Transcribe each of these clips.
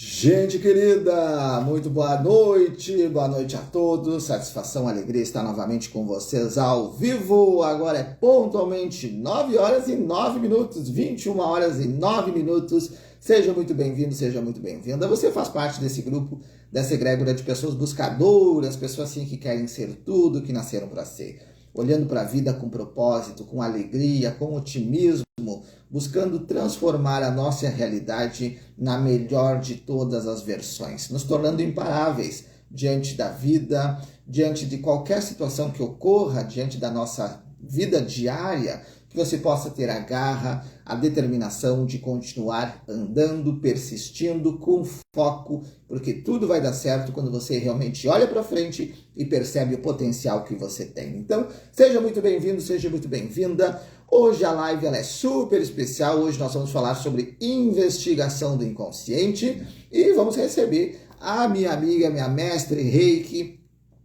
Gente querida, muito boa noite a todos, satisfação, alegria estar novamente com vocês ao vivo, agora é pontualmente 9 horas e 9 minutos, 21 horas e 9 minutos, seja muito bem-vindo, seja muito bem-vinda, você faz parte desse grupo, dessa egrégora de pessoas buscadoras, pessoas assim que querem ser tudo, que nasceram para ser, olhando para a vida com propósito, com alegria, com otimismo, buscando transformar a nossa realidade na melhor de todas as versões, nos tornando imparáveis diante da vida, diante de qualquer situação que ocorra, diante da nossa vida diária, que você possa ter a garra, a determinação de continuar andando, persistindo com foco, porque tudo vai dar certo quando você realmente olha para frente e percebe o potencial que você tem. Então, seja muito bem-vindo, seja muito bem-vinda. Hoje a live ela é super especial, hoje nós vamos falar sobre investigação do inconsciente e vamos receber a minha amiga, minha mestre Reiki,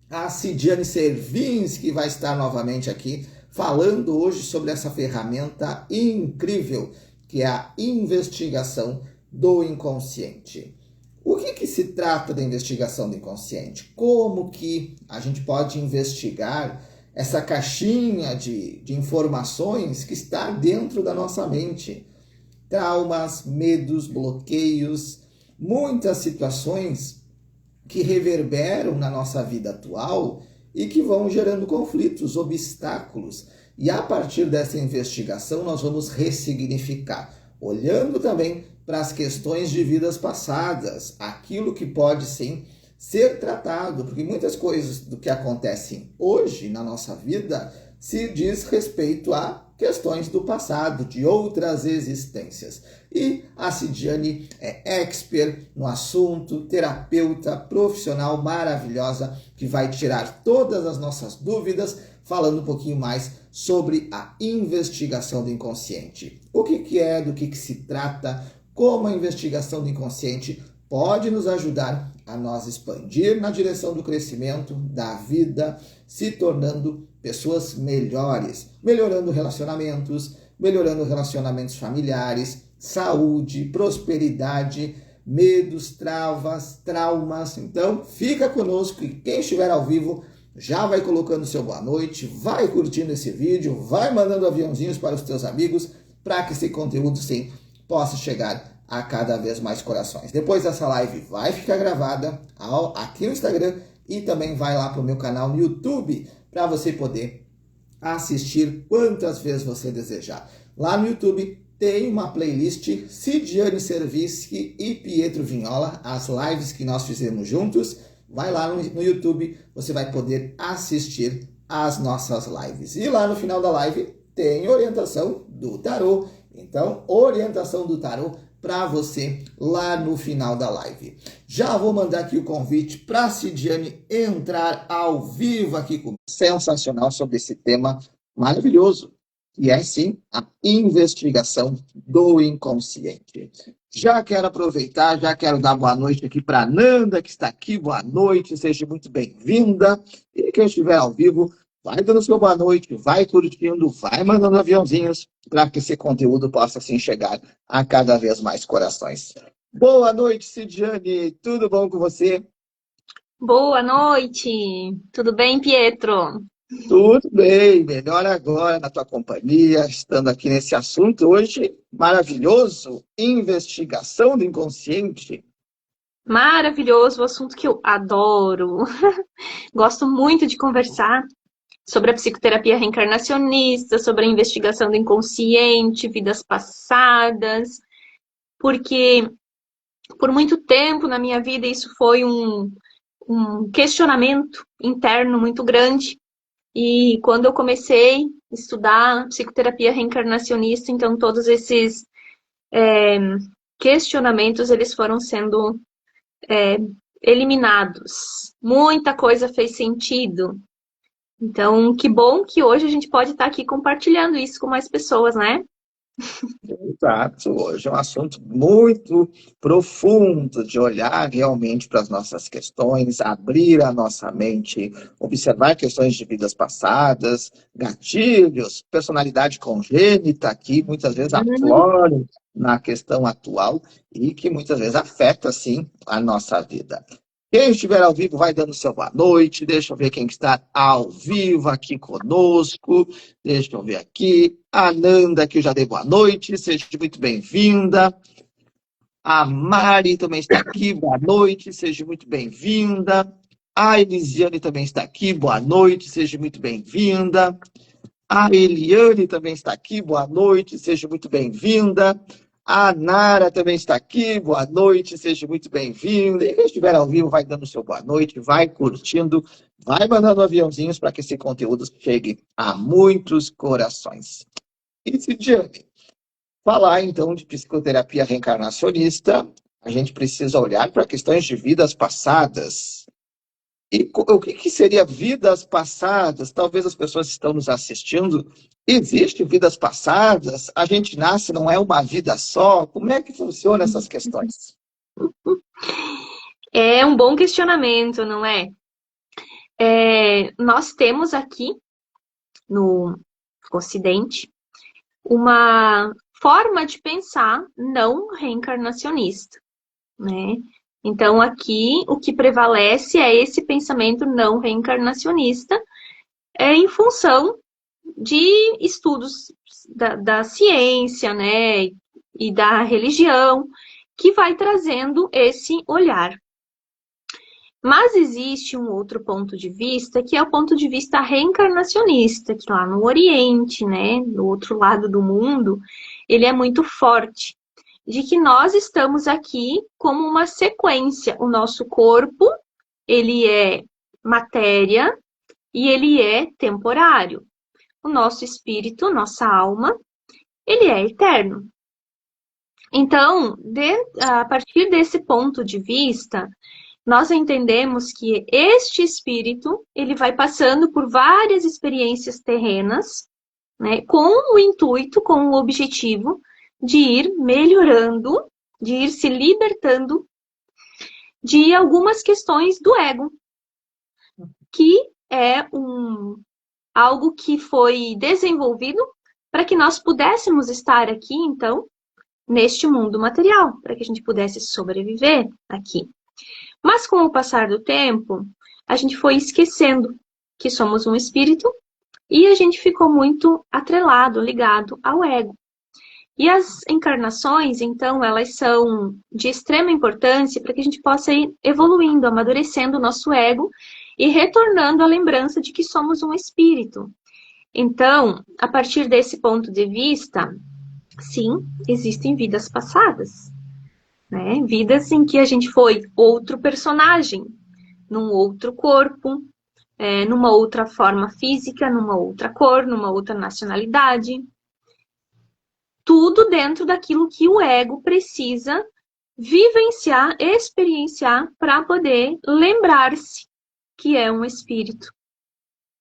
a Cidiane Servins, que vai estar novamente aqui falando hoje sobre essa ferramenta incrível que é a investigação do inconsciente. O que se trata da investigação do inconsciente? Como que a gente pode investigar essa caixinha de informações que está dentro da nossa mente? Traumas, medos, bloqueios, muitas situações que reverberam na nossa vida atual e que vão gerando conflitos, obstáculos. E a partir dessa investigação nós vamos ressignificar, olhando também para as questões de vidas passadas, aquilo que pode sim ser tratado, porque muitas coisas do que acontecem hoje na nossa vida se diz respeito a questões do passado, de outras existências. E a Cidiane é expert no assunto, terapeuta profissional maravilhosa, que vai tirar todas as nossas dúvidas, falando um pouquinho mais sobre a investigação do inconsciente. O que é, do que se trata, como a investigação do inconsciente pode nos ajudar a nós expandir na direção do crescimento, da vida, se tornando pessoas melhores, melhorando relacionamentos familiares, saúde, prosperidade, medos, traumas. Então, fica conosco e quem estiver ao vivo já vai colocando seu boa noite, vai curtindo esse vídeo, vai mandando aviãozinhos para os teus amigos, para que esse conteúdo, sim, possa chegar a cada vez mais corações. Depois dessa live vai ficar gravada aqui no Instagram e também vai lá para o meu canal no YouTube para você poder assistir quantas vezes você desejar. Lá no YouTube tem uma playlist Cidiane Servischi e Pietro Vignola, as lives que nós fizemos juntos. Vai lá no YouTube, você vai poder assistir as nossas lives. E lá no final da live tem orientação do tarô. Então, orientação do tarô para você lá no final da live. Já vou mandar aqui o convite para a Cidiane entrar ao vivo aqui comigo. Sensacional sobre esse tema maravilhoso, que é sim a investigação do inconsciente. Já quero aproveitar, já quero dar boa noite aqui para a Nanda, que está aqui. Boa noite, seja muito bem-vinda. E quem estiver ao vivo, vai dando seu boa noite, vai curtindo, vai mandando aviãozinhos para que esse conteúdo possa assim chegar a cada vez mais corações. Boa noite, Cidiane. Tudo bom com você? Boa noite. Tudo bem, Pietro? Tudo bem, melhor agora na tua companhia, estando aqui nesse assunto hoje maravilhoso, investigação do inconsciente. Maravilhoso, o assunto que eu adoro. Gosto muito de conversar sobre a psicoterapia reencarnacionista, sobre a investigação do inconsciente, vidas passadas, porque por muito tempo na minha vida isso foi um questionamento interno muito grande. E quando eu comecei a estudar psicoterapia reencarnacionista, então todos esses questionamentos eles foram sendo eliminados. Muita coisa fez sentido. Então, que bom que hoje a gente pode estar aqui compartilhando isso com mais pessoas, né? Exato, hoje é um assunto muito profundo de olhar realmente para as nossas questões, abrir a nossa mente, observar questões de vidas passadas, gatilhos, personalidade congênita que muitas vezes Hum, afloram na questão atual e que muitas vezes afeta, sim, a nossa vida. Quem estiver ao vivo vai dando seu boa noite, deixa eu ver quem está ao vivo aqui conosco. Deixa eu ver aqui. A Nanda, que eu já dei boa noite, seja muito bem-vinda. A Mari também está aqui, boa noite, seja muito bem-vinda. A Elisiane também está aqui, boa noite, seja muito bem-vinda. A Eliane também está aqui, boa noite, seja muito bem-vinda. A Nara também está aqui, boa noite, seja muito bem-vinda. E quem estiver ao vivo, vai dando seu boa noite, vai curtindo, vai mandando aviãozinhos para que esse conteúdo chegue a muitos corações. E Cidiane, falar então de psicoterapia reencarnacionista, a gente precisa olhar para questões de vidas passadas. E o que que seria vidas passadas? Talvez as pessoas que estão nos assistindo. Existe vidas passadas? A gente nasce, não é uma vida só? Como é que funcionam essas questões? É um bom questionamento, não é? Nós temos aqui no Ocidente uma forma de pensar não reencarnacionista, né? Então, aqui o que prevalece é esse pensamento não reencarnacionista, em função de estudos da ciência, né, e da religião, que vai trazendo esse olhar. Mas existe um outro ponto de vista, que é o ponto de vista reencarnacionista, que lá no Oriente, né, no outro lado do mundo, ele é muito forte, de que nós estamos aqui como uma sequência. O nosso corpo, ele é matéria e ele é temporário. O nosso espírito, nossa alma, ele é eterno. Então, a partir desse ponto de vista, nós entendemos que este espírito, ele vai passando por várias experiências terrenas, né, com o intuito, com o objetivo de ir melhorando, de ir se libertando de algumas questões do ego, que é algo que foi desenvolvido para que nós pudéssemos estar aqui, então, neste mundo material, para que a gente pudesse sobreviver aqui. Mas com o passar do tempo, a gente foi esquecendo que somos um espírito e a gente ficou muito atrelado, ligado ao ego. E as encarnações, então, elas são de extrema importância para que a gente possa ir evoluindo, amadurecendo o nosso ego e retornando à lembrança de que somos um espírito. Então, a partir desse ponto de vista, sim, existem vidas passadas, né? Vidas em que a gente foi outro personagem, num outro corpo, numa outra forma física, numa outra cor, numa outra nacionalidade. Tudo dentro daquilo que o ego precisa vivenciar, experienciar para poder lembrar-se que é um espírito.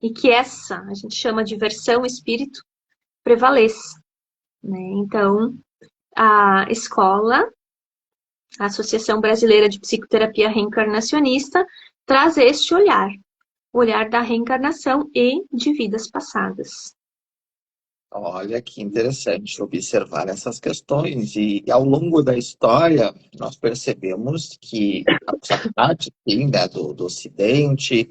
E que essa, a gente chama de versão espírito, prevaleça, né? Então, a escola, a Associação Brasileira de Psicoterapia Reencarnacionista, traz este olhar, o olhar da reencarnação e de vidas passadas. Olha que interessante observar essas questões. E ao longo da história, nós percebemos que a sociedade, sim, né, do Ocidente,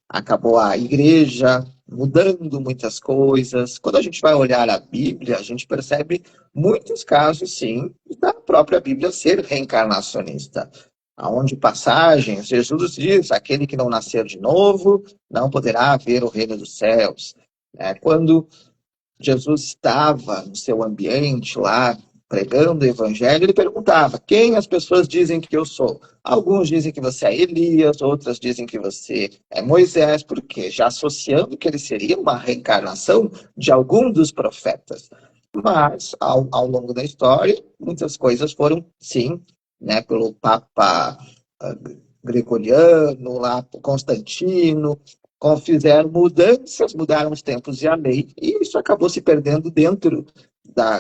acabou a igreja mudando muitas coisas. Quando a gente vai olhar a Bíblia, a gente percebe muitos casos, sim, da própria Bíblia ser reencarnacionista. Aonde passagens, Jesus diz, aquele que não nascer de novo não poderá ver o reino dos céus. Quando Jesus estava no seu ambiente lá, pregando o evangelho, ele perguntava: quem as pessoas dizem que eu sou? Alguns dizem que você é Elias, outras dizem que você é Moisés, porque já associando que ele seria uma reencarnação de algum dos profetas. Mas, ao longo da história, muitas coisas foram, sim, né, pelo Papa Gregoriano, lá, Constantino, fizeram mudanças, mudaram os tempos e a lei, e isso acabou se perdendo dentro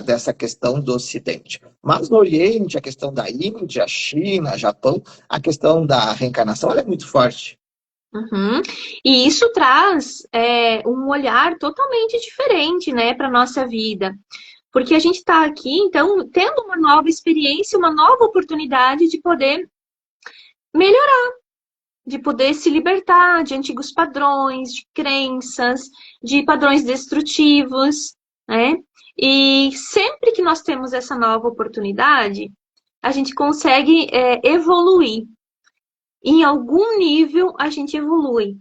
dessa questão do Ocidente. Mas no Oriente, a questão da Índia, China, Japão, a questão da reencarnação ela é muito forte. Uhum. E isso traz um olhar totalmente diferente, né, para nossa vida. Porque a gente está aqui, então, tendo uma nova experiência, uma nova oportunidade de poder melhorar, de poder se libertar de antigos padrões, de crenças, de padrões destrutivos, né? E sempre que nós temos essa nova oportunidade, a gente consegue evoluir. Em algum nível, a gente evolui.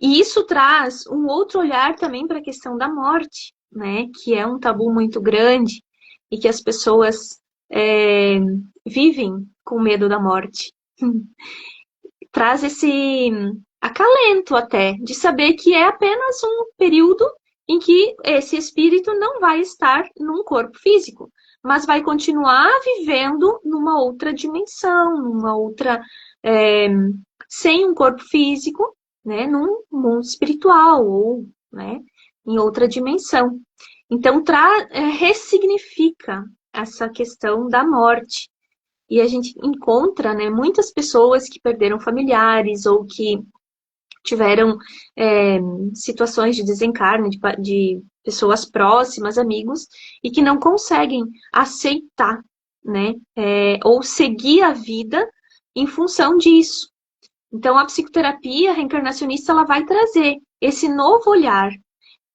E isso traz um outro olhar também para a questão da morte, né? Que é um tabu muito grande e que as pessoas vivem com medo da morte. Traz esse acalento até, de saber que é apenas um período em que esse espírito não vai estar num corpo físico, mas vai continuar vivendo numa outra dimensão, numa outra. Sem um corpo físico, né, num mundo espiritual ou, né, em outra dimensão. Então, ressignifica essa questão da morte. E a gente encontra, né, muitas pessoas que perderam familiares ou que tiveram situações de desencarne de pessoas próximas, amigos, e que não conseguem aceitar, né, ou seguir a vida em função disso. Então, a psicoterapia reencarnacionista ela vai trazer esse novo olhar,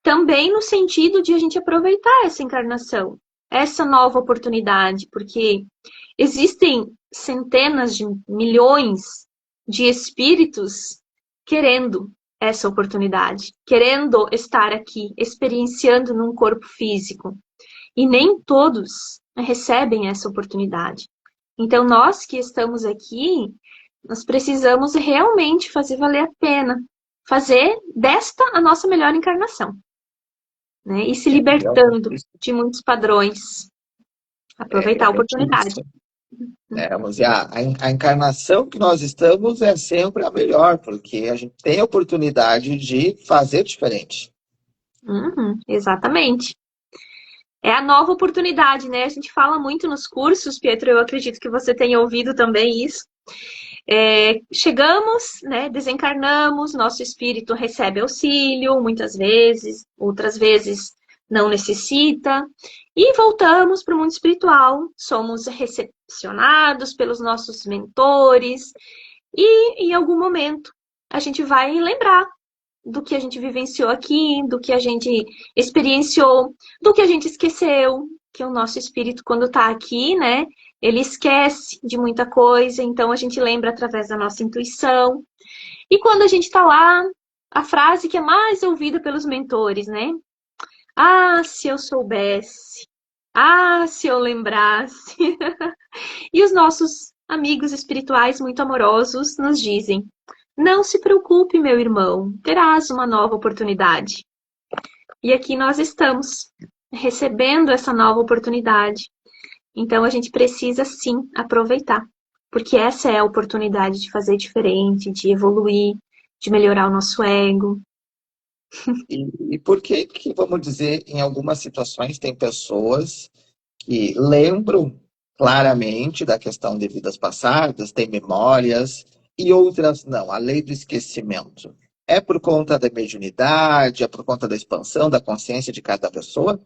também no sentido de a gente aproveitar essa encarnação, essa nova oportunidade, porque existem centenas de milhões de espíritos querendo essa oportunidade, querendo estar aqui, experienciando num corpo físico. E nem todos recebem essa oportunidade. Então, nós que estamos aqui, nós precisamos realmente fazer valer a pena, fazer desta a nossa melhor encarnação, né? E se libertando de muitos padrões, aproveitar a oportunidade. Mas a encarnação que nós estamos é sempre a melhor, porque a gente tem a oportunidade de fazer diferente. Exatamente. É a nova oportunidade, né? A gente fala muito nos cursos, Pietro, eu acredito que você tenha ouvido também isso. Chegamos, né, desencarnamos, nosso espírito recebe auxílio, muitas vezes, outras vezes não necessita, e voltamos para o mundo espiritual, somos recepcionados pelos nossos mentores, e em algum momento a gente vai lembrar do que a gente vivenciou aqui, do que a gente experienciou, do que a gente esqueceu, que o nosso espírito, quando está aqui, né, ele esquece de muita coisa, então a gente lembra através da nossa intuição. E quando a gente está lá, a frase que é mais ouvida pelos mentores, né? Ah, se eu soubesse. Ah, se eu lembrasse. E os nossos amigos espirituais muito amorosos nos dizem: não se preocupe, meu irmão, terás uma nova oportunidade. E aqui nós estamos, recebendo essa nova oportunidade. Então a gente precisa sim aproveitar, porque essa é a oportunidade de fazer diferente, de evoluir, de melhorar o nosso ego. E por que, vamos dizer, em algumas situações tem pessoas que lembram claramente da questão de vidas passadas, têm memórias, e outras não, a lei do esquecimento. É por conta da mediunidade, é por conta da expansão da consciência de cada pessoa?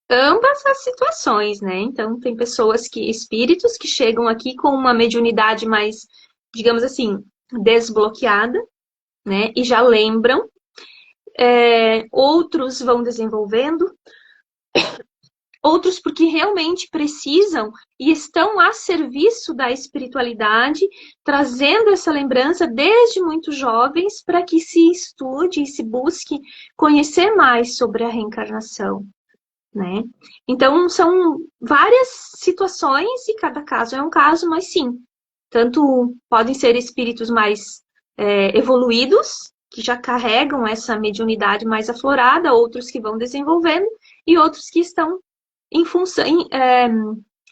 Ambas as situações, né? Então, tem pessoas espíritos que chegam aqui com uma mediunidade mais, digamos assim, desbloqueada, né? E já lembram. Outros vão desenvolvendo, outros porque realmente precisam e estão a serviço da espiritualidade, trazendo essa lembrança desde muito jovens para que se estude e se busque conhecer mais sobre a reencarnação. Né? Então, são várias situações e cada caso é um caso, mas sim, tanto podem ser espíritos mais evoluídos, que já carregam essa mediunidade mais aflorada, outros que vão desenvolvendo e outros que estão em função,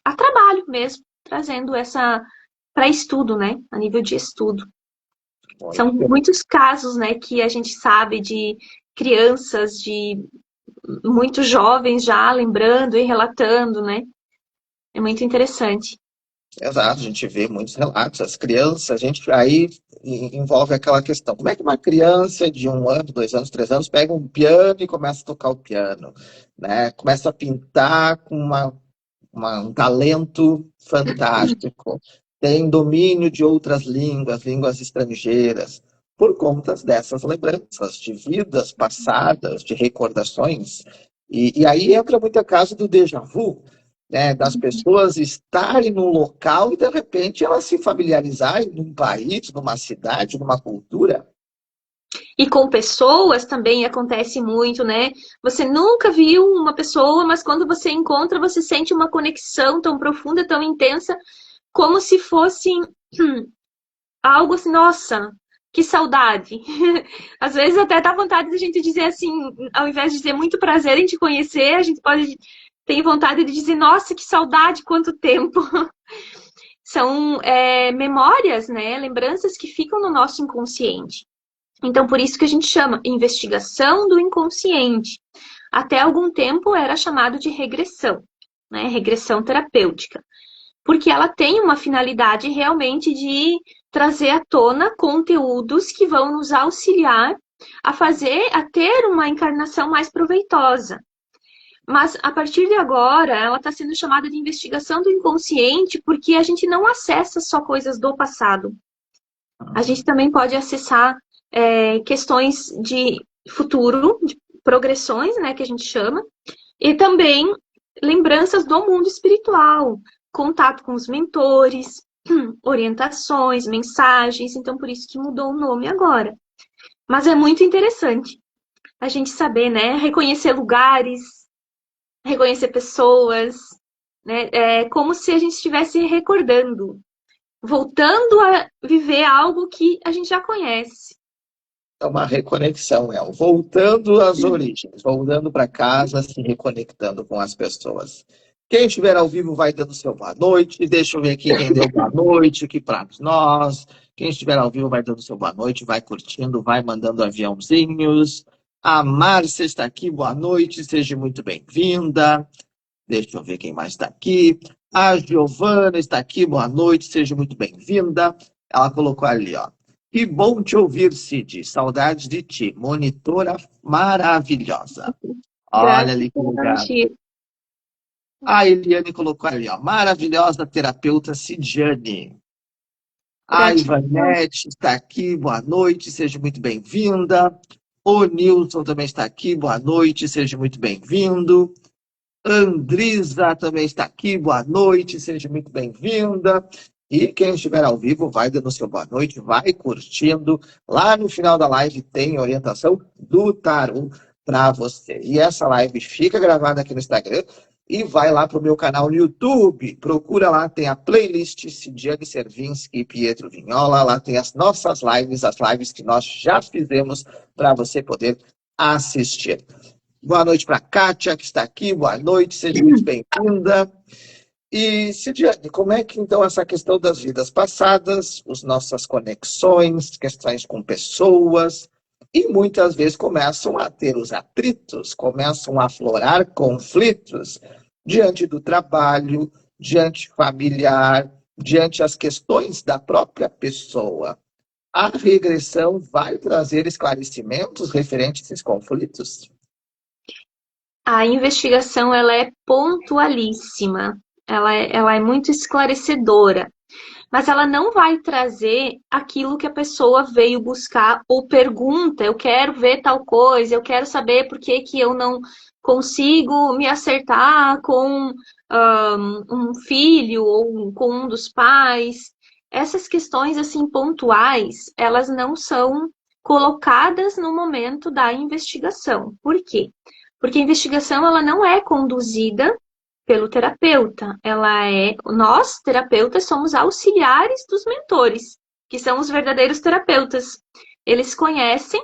a trabalho mesmo, trazendo essa para estudo, né? A nível de estudo. São muitos casos, né, que a gente sabe de crianças, de muito jovens já lembrando e relatando, né? É muito interessante. Exato, a gente vê muitos relatos. As crianças, a gente aí envolve aquela questão: como é que uma criança de 1 ano, 2 anos, 3 anos pega um piano e começa a tocar o piano, né? Começa a pintar com um talento fantástico, tem domínio de outras línguas, línguas estrangeiras, por conta dessas lembranças de vidas passadas, de recordações. E aí entra muito a caso do déjà vu, né, das pessoas estarem num local e, de repente, elas se familiarizarem num país, numa cidade, numa cultura. E com pessoas também acontece muito, né? Você nunca viu uma pessoa, mas quando você encontra, você sente uma conexão tão profunda, tão intensa, como se fosse algo assim, nossa, que saudade. Às vezes até dá vontade de a gente dizer assim, ao invés de dizer muito prazer em te conhecer, a gente pode ter vontade de dizer, nossa, que saudade, quanto tempo. São memórias, né? Lembranças que ficam no nosso inconsciente. Então, por isso que a gente chama investigação do inconsciente. Até algum tempo era chamado de regressão, né? Regressão terapêutica. Porque ela tem uma finalidade realmente de trazer à tona conteúdos que vão nos auxiliar a ter uma encarnação mais proveitosa. Mas a partir de agora, ela está sendo chamada de investigação do inconsciente porque a gente não acessa só coisas do passado. A gente também pode acessar questões de futuro, de progressões, né, que a gente chama, e também lembranças do mundo espiritual, contato com os mentores, orientações, mensagens, então por isso que mudou o nome agora. Mas é muito interessante a gente saber, né, reconhecer lugares, reconhecer pessoas, né, como se a gente estivesse recordando, voltando a viver algo que a gente já conhece. É uma reconexão, voltando às origens, voltando para casa, se reconectando com as pessoas. Quem estiver ao vivo vai dando seu boa noite. Deixa eu ver aqui quem deu boa noite, aqui para nós. Quem estiver ao vivo vai dando seu boa noite, vai curtindo, vai mandando aviãozinhos. A Márcia está aqui, boa noite, seja muito bem-vinda. Deixa eu ver quem mais está aqui. A Giovana está aqui, boa noite, seja muito bem-vinda. Ela colocou ali, ó. Que bom te ouvir, Cid. Saudades de ti. Monitora maravilhosa. Olha ali que lugar. A Eliane colocou ali, ó. Maravilhosa terapeuta Cidiane. A Ivanete está aqui, boa noite, seja muito bem-vinda. O Nilson também está aqui, boa noite, seja muito bem-vindo. Andrisa também está aqui, boa noite, seja muito bem-vinda. E quem estiver ao vivo, vai dando seu boa noite, vai curtindo. Lá no final da live tem orientação do tarô para você. E essa live fica gravada aqui no Instagram e vai lá para o meu canal no YouTube. Procura lá, tem a playlist Cidiane Servinski e Pietro Vignola. Lá tem as nossas lives, as lives que nós já fizemos para você poder assistir. Boa noite para a Kátia, que está aqui. Boa noite, seja muito bem-vinda. E, Cidiane, como é que, então, essa questão das vidas passadas, as nossas conexões, questões com pessoas, e muitas vezes começam a ter os atritos, começam a aflorar conflitos diante do trabalho, diante familiar, diante as questões da própria pessoa. A regressão vai trazer esclarecimentos referentes a esses conflitos? A investigação ela é pontualíssima, ela é muito esclarecedora, mas ela não vai trazer aquilo que a pessoa veio buscar ou pergunta, eu quero ver tal coisa, eu quero saber por que que eu não consigo me acertar com um filho ou com um dos pais. Essas questões assim pontuais, elas não são colocadas no momento da investigação. Por quê? Porque a investigação ela não é conduzida pelo terapeuta. Nós, terapeutas, somos auxiliares dos mentores, que são os verdadeiros terapeutas. Eles conhecem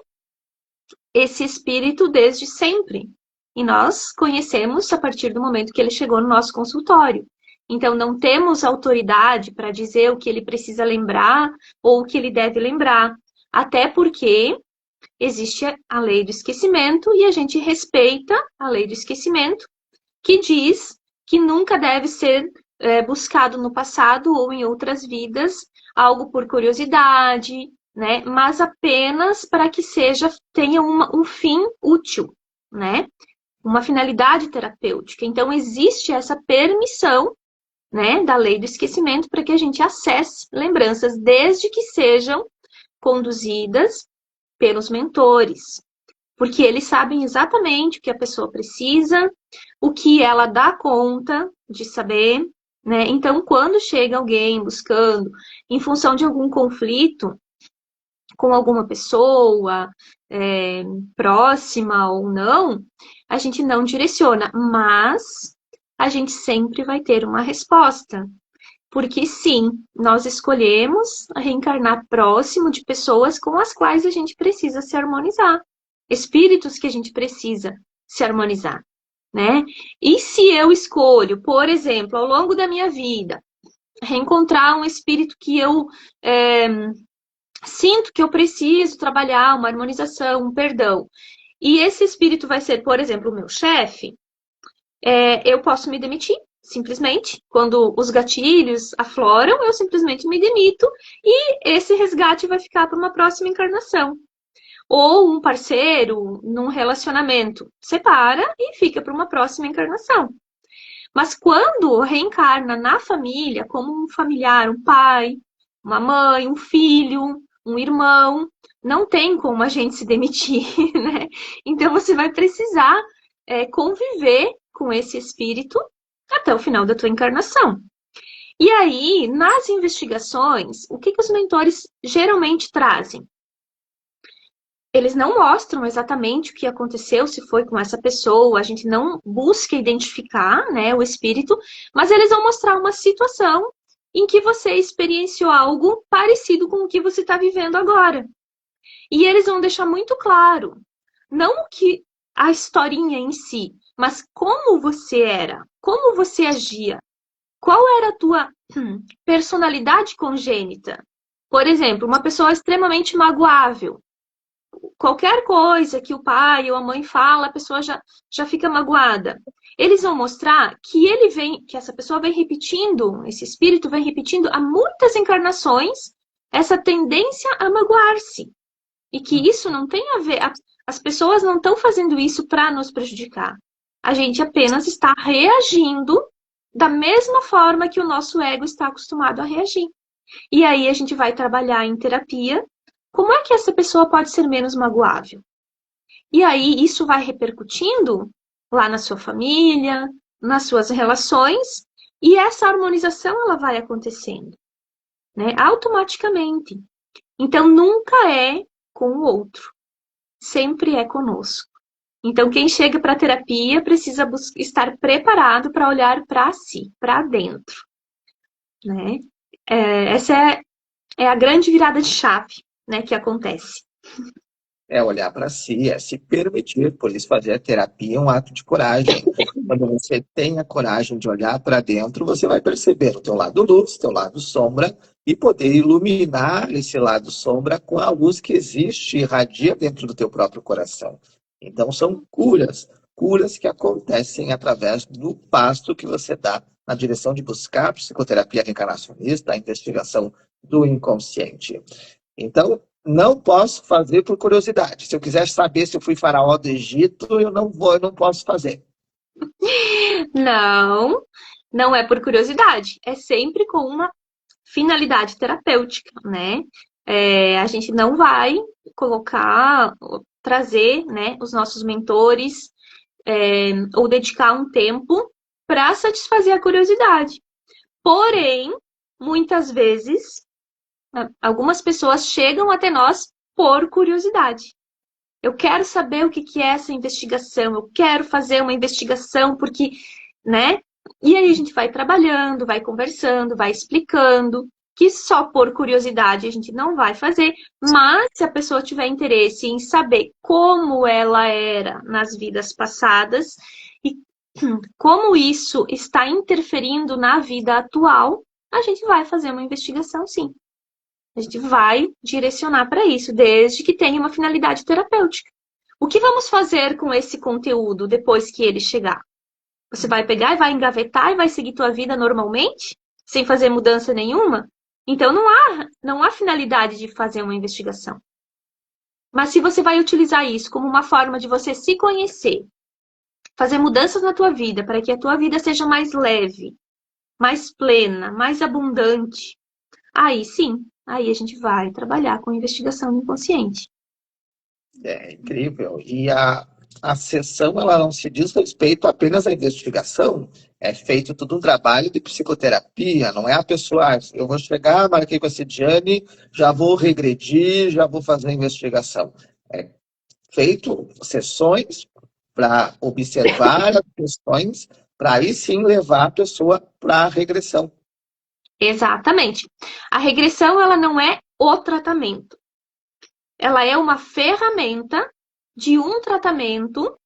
esse espírito desde sempre. E nós conhecemos a partir do momento que ele chegou no nosso consultório. Então, não temos autoridade para dizer o que ele precisa lembrar ou o que ele deve lembrar. Até porque existe a lei do esquecimento e a gente respeita a lei do esquecimento, que diz que nunca deve ser buscado no passado ou em outras vidas algo por curiosidade, né? Mas apenas para que tenha um fim útil, né? Uma finalidade terapêutica. Então, existe essa permissão, né, da lei do esquecimento para que a gente acesse lembranças, desde que sejam conduzidas pelos mentores, porque eles sabem exatamente o que a pessoa precisa, o que ela dá conta de saber, né? Então, quando chega alguém buscando, em função de algum conflito com alguma pessoa, próxima ou não, a gente não direciona, mas a gente sempre vai ter uma resposta. Porque sim, nós escolhemos reencarnar próximo de pessoas com as quais a gente precisa se harmonizar, espíritos que a gente precisa se harmonizar, né? E se eu escolho, por exemplo, ao longo da minha vida, reencontrar um espírito que eu sinto que eu preciso trabalhar, uma harmonização, um perdão, e esse espírito vai ser, por exemplo, o meu chefe, eu posso me demitir, simplesmente. Quando os gatilhos afloram, eu simplesmente me demito e esse resgate vai ficar para uma próxima encarnação. Ou um parceiro num relacionamento separa e fica para uma próxima encarnação. Mas quando reencarna na família, como um familiar, um pai, uma mãe, um filho, um irmão, não tem como a gente se demitir, né? Então você vai precisar conviver com esse espírito até o final da tua encarnação. E aí, nas investigações, o que os mentores geralmente trazem? Eles não mostram exatamente o que aconteceu, se foi com essa pessoa, a gente não busca identificar, né, o espírito, mas eles vão mostrar uma situação em que você experienciou algo parecido com o que você está vivendo agora. E eles vão deixar muito claro, não o que a historinha em si, mas como você era, como você agia, qual era a tua personalidade congênita. Por exemplo, uma pessoa extremamente magoável. Qualquer coisa que o pai ou a mãe fala, a pessoa já fica magoada. Eles vão mostrar que essa pessoa vem repetindo, esse espírito vem repetindo há muitas encarnações essa tendência a magoar-se. E que isso não tem a ver, as pessoas não estão fazendo isso para nos prejudicar. A gente apenas está reagindo da mesma forma que o nosso ego está acostumado a reagir. E aí a gente vai trabalhar em terapia. Como é que essa pessoa pode ser menos magoável? E aí isso vai repercutindo lá na sua família, nas suas relações, e essa harmonização ela vai acontecendo, né? Automaticamente. Então nunca é com o outro, sempre é conosco. Então quem chega para a terapia precisa estar preparado para olhar para si, para dentro, né? Essa é a grande virada de chave, né, que acontece. É olhar para si, é se permitir, por isso fazer a terapia é um ato de coragem. Quando você tem a coragem de olhar para dentro, você vai perceber o teu lado luz, o teu lado sombra, e poder iluminar esse lado sombra com a luz que existe e irradia dentro do teu próprio coração. Então são curas que acontecem através do passo que você dá na direção de buscar a psicoterapia reencarnacionista, a investigação do inconsciente. Então, não posso fazer por curiosidade. Se eu quiser saber se eu fui faraó do Egito, eu não posso fazer. Não, não é por curiosidade. É sempre com uma finalidade terapêutica, né? A gente não vai trazer, né, os nossos mentores ou dedicar um tempo para satisfazer a curiosidade. Porém, muitas vezes, algumas pessoas chegam até nós por curiosidade. Eu quero saber o que é essa investigação, eu quero fazer uma investigação porque, né? E aí a gente vai trabalhando, vai conversando, vai explicando que só por curiosidade a gente não vai fazer, mas se a pessoa tiver interesse em saber como ela era nas vidas passadas e como isso está interferindo na vida atual, a gente vai fazer uma investigação, sim. A gente vai direcionar para isso, desde que tenha uma finalidade terapêutica. O que vamos fazer com esse conteúdo depois que ele chegar? Você vai pegar e vai engavetar e vai seguir tua vida normalmente, sem fazer mudança nenhuma? Então não há finalidade de fazer uma investigação. Mas se você vai utilizar isso como uma forma de você se conhecer, fazer mudanças na tua vida para que a tua vida seja mais leve, mais plena, mais abundante, aí sim, aí a gente vai trabalhar com investigação do inconsciente. É incrível. E a sessão, ela não se diz respeito apenas à investigação. É feito todo um trabalho de psicoterapia, não é a pessoa, eu vou chegar, marquei com a Cidiane, já vou regredir, já vou fazer a investigação. É feito sessões para observar as questões, para aí sim levar a pessoa para a regressão. Exatamente. A regressão, ela não é o tratamento. Ela é uma ferramenta de um tratamento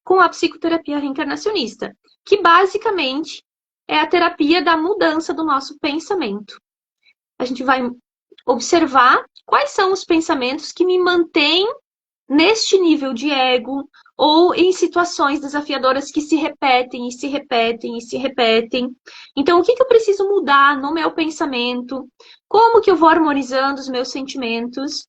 com a psicoterapia reencarnacionista, que basicamente é a terapia da mudança do nosso pensamento. A gente vai observar quais são os pensamentos que me mantêm neste nível de ego ou em situações desafiadoras que se repetem e se repetem e se repetem. Então, o que eu preciso mudar no meu pensamento? Como que eu vou harmonizando os meus sentimentos?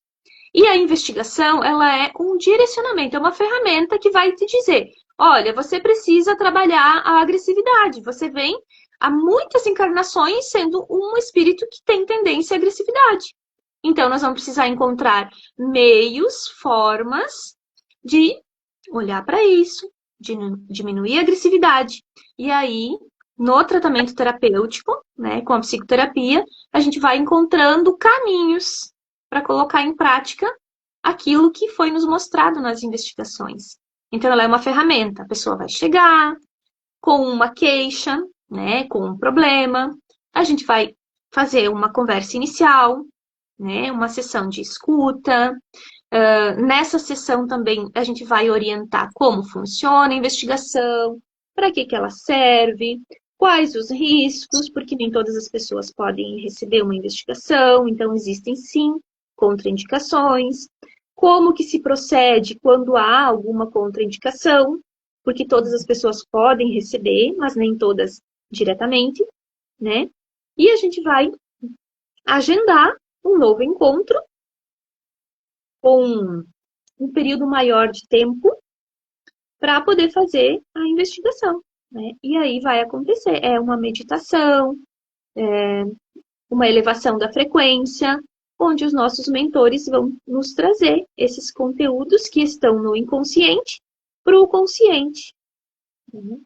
E a investigação, ela é um direcionamento, é uma ferramenta que vai te dizer, olha, você precisa trabalhar a agressividade. Você vem há muitas encarnações sendo um espírito que tem tendência à agressividade. Então, nós vamos precisar encontrar meios, formas de olhar para isso, de diminuir a agressividade. E aí, no tratamento terapêutico, né, com a psicoterapia, a gente vai encontrando caminhos para colocar em prática aquilo que foi nos mostrado nas investigações. Então, ela é uma ferramenta. A pessoa vai chegar com uma queixa, né, com um problema. A gente vai fazer uma conversa inicial, né, uma sessão de escuta. Nessa sessão também a gente vai orientar como funciona a investigação, para que ela serve, quais os riscos, porque nem todas as pessoas podem receber uma investigação, então existem sim contraindicações, como que se procede quando há alguma contraindicação, porque todas as pessoas podem receber, mas nem todas diretamente, né? E a gente vai agendar um novo encontro com um período maior de tempo para poder fazer a investigação, né? E aí vai acontecer, é uma meditação, uma elevação da frequência, onde os nossos mentores vão nos trazer esses conteúdos que estão no inconsciente para o consciente. Né?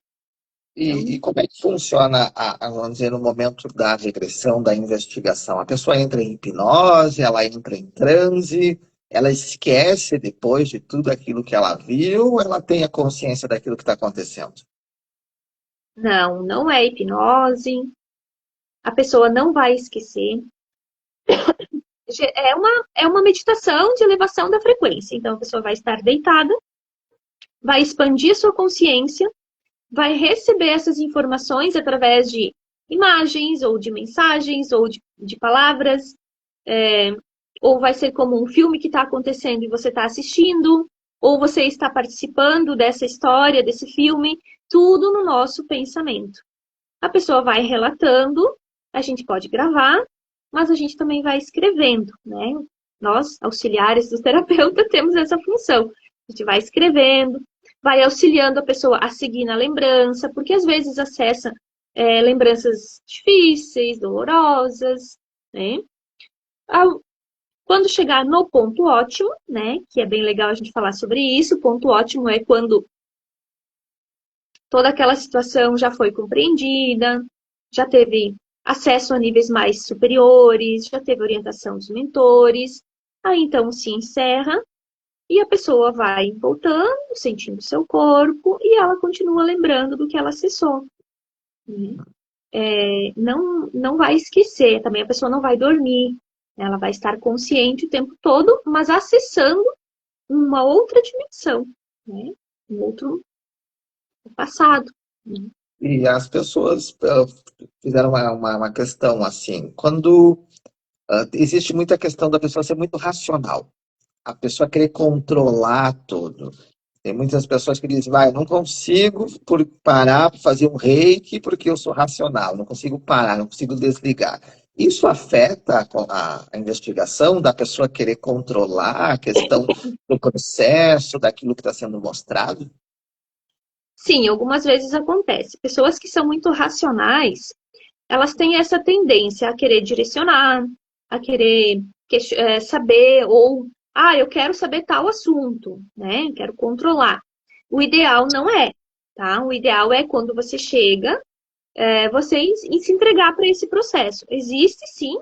E como é que funciona, vamos dizer, no momento da regressão, da investigação? A pessoa entra em hipnose, ela entra em transe, ela esquece depois de tudo aquilo que ela viu, ou ela tem a consciência daquilo que está acontecendo? Não, não é hipnose, a pessoa não vai esquecer. É uma meditação de elevação da frequência. Então, a pessoa vai estar deitada, vai expandir sua consciência, vai receber essas informações através de imagens, ou de mensagens, ou de palavras, ou vai ser como um filme que está acontecendo e você está assistindo, ou você está participando dessa história, desse filme, tudo no nosso pensamento. A pessoa vai relatando, a gente pode gravar, mas a gente também vai escrevendo, né? Nós, auxiliares do terapeuta, temos essa função. A gente vai escrevendo, vai auxiliando a pessoa a seguir na lembrança, porque às vezes acessa lembranças difíceis, dolorosas, né? Quando chegar no ponto ótimo, né? Que é bem legal a gente falar sobre isso. O ponto ótimo é quando toda aquela situação já foi compreendida, já teve acesso a níveis mais superiores, já teve orientação dos mentores. Aí então se encerra e a pessoa vai voltando, sentindo seu corpo e ela continua lembrando do que ela acessou. Né? Não vai esquecer, também a pessoa não vai dormir, ela vai estar consciente o tempo todo, mas acessando uma outra dimensão, né? Um outro passado. Né? E as pessoas fizeram uma questão assim, quando Existe muita questão da pessoa ser muito racional. A pessoa querer controlar tudo. Tem muitas pessoas que dizem, vai, eu não consigo parar para fazer um reiki porque eu sou racional, não consigo parar, não consigo desligar. Isso afeta a investigação da pessoa querer controlar a questão do processo, daquilo que está sendo mostrado? Sim, algumas vezes acontece. Pessoas que são muito racionais, elas têm essa tendência a querer direcionar, a querer saber, ou, eu quero saber tal assunto, né? Quero controlar. O ideal não é, tá? O ideal é quando você chega, você se entregar para esse processo. Existe, sim,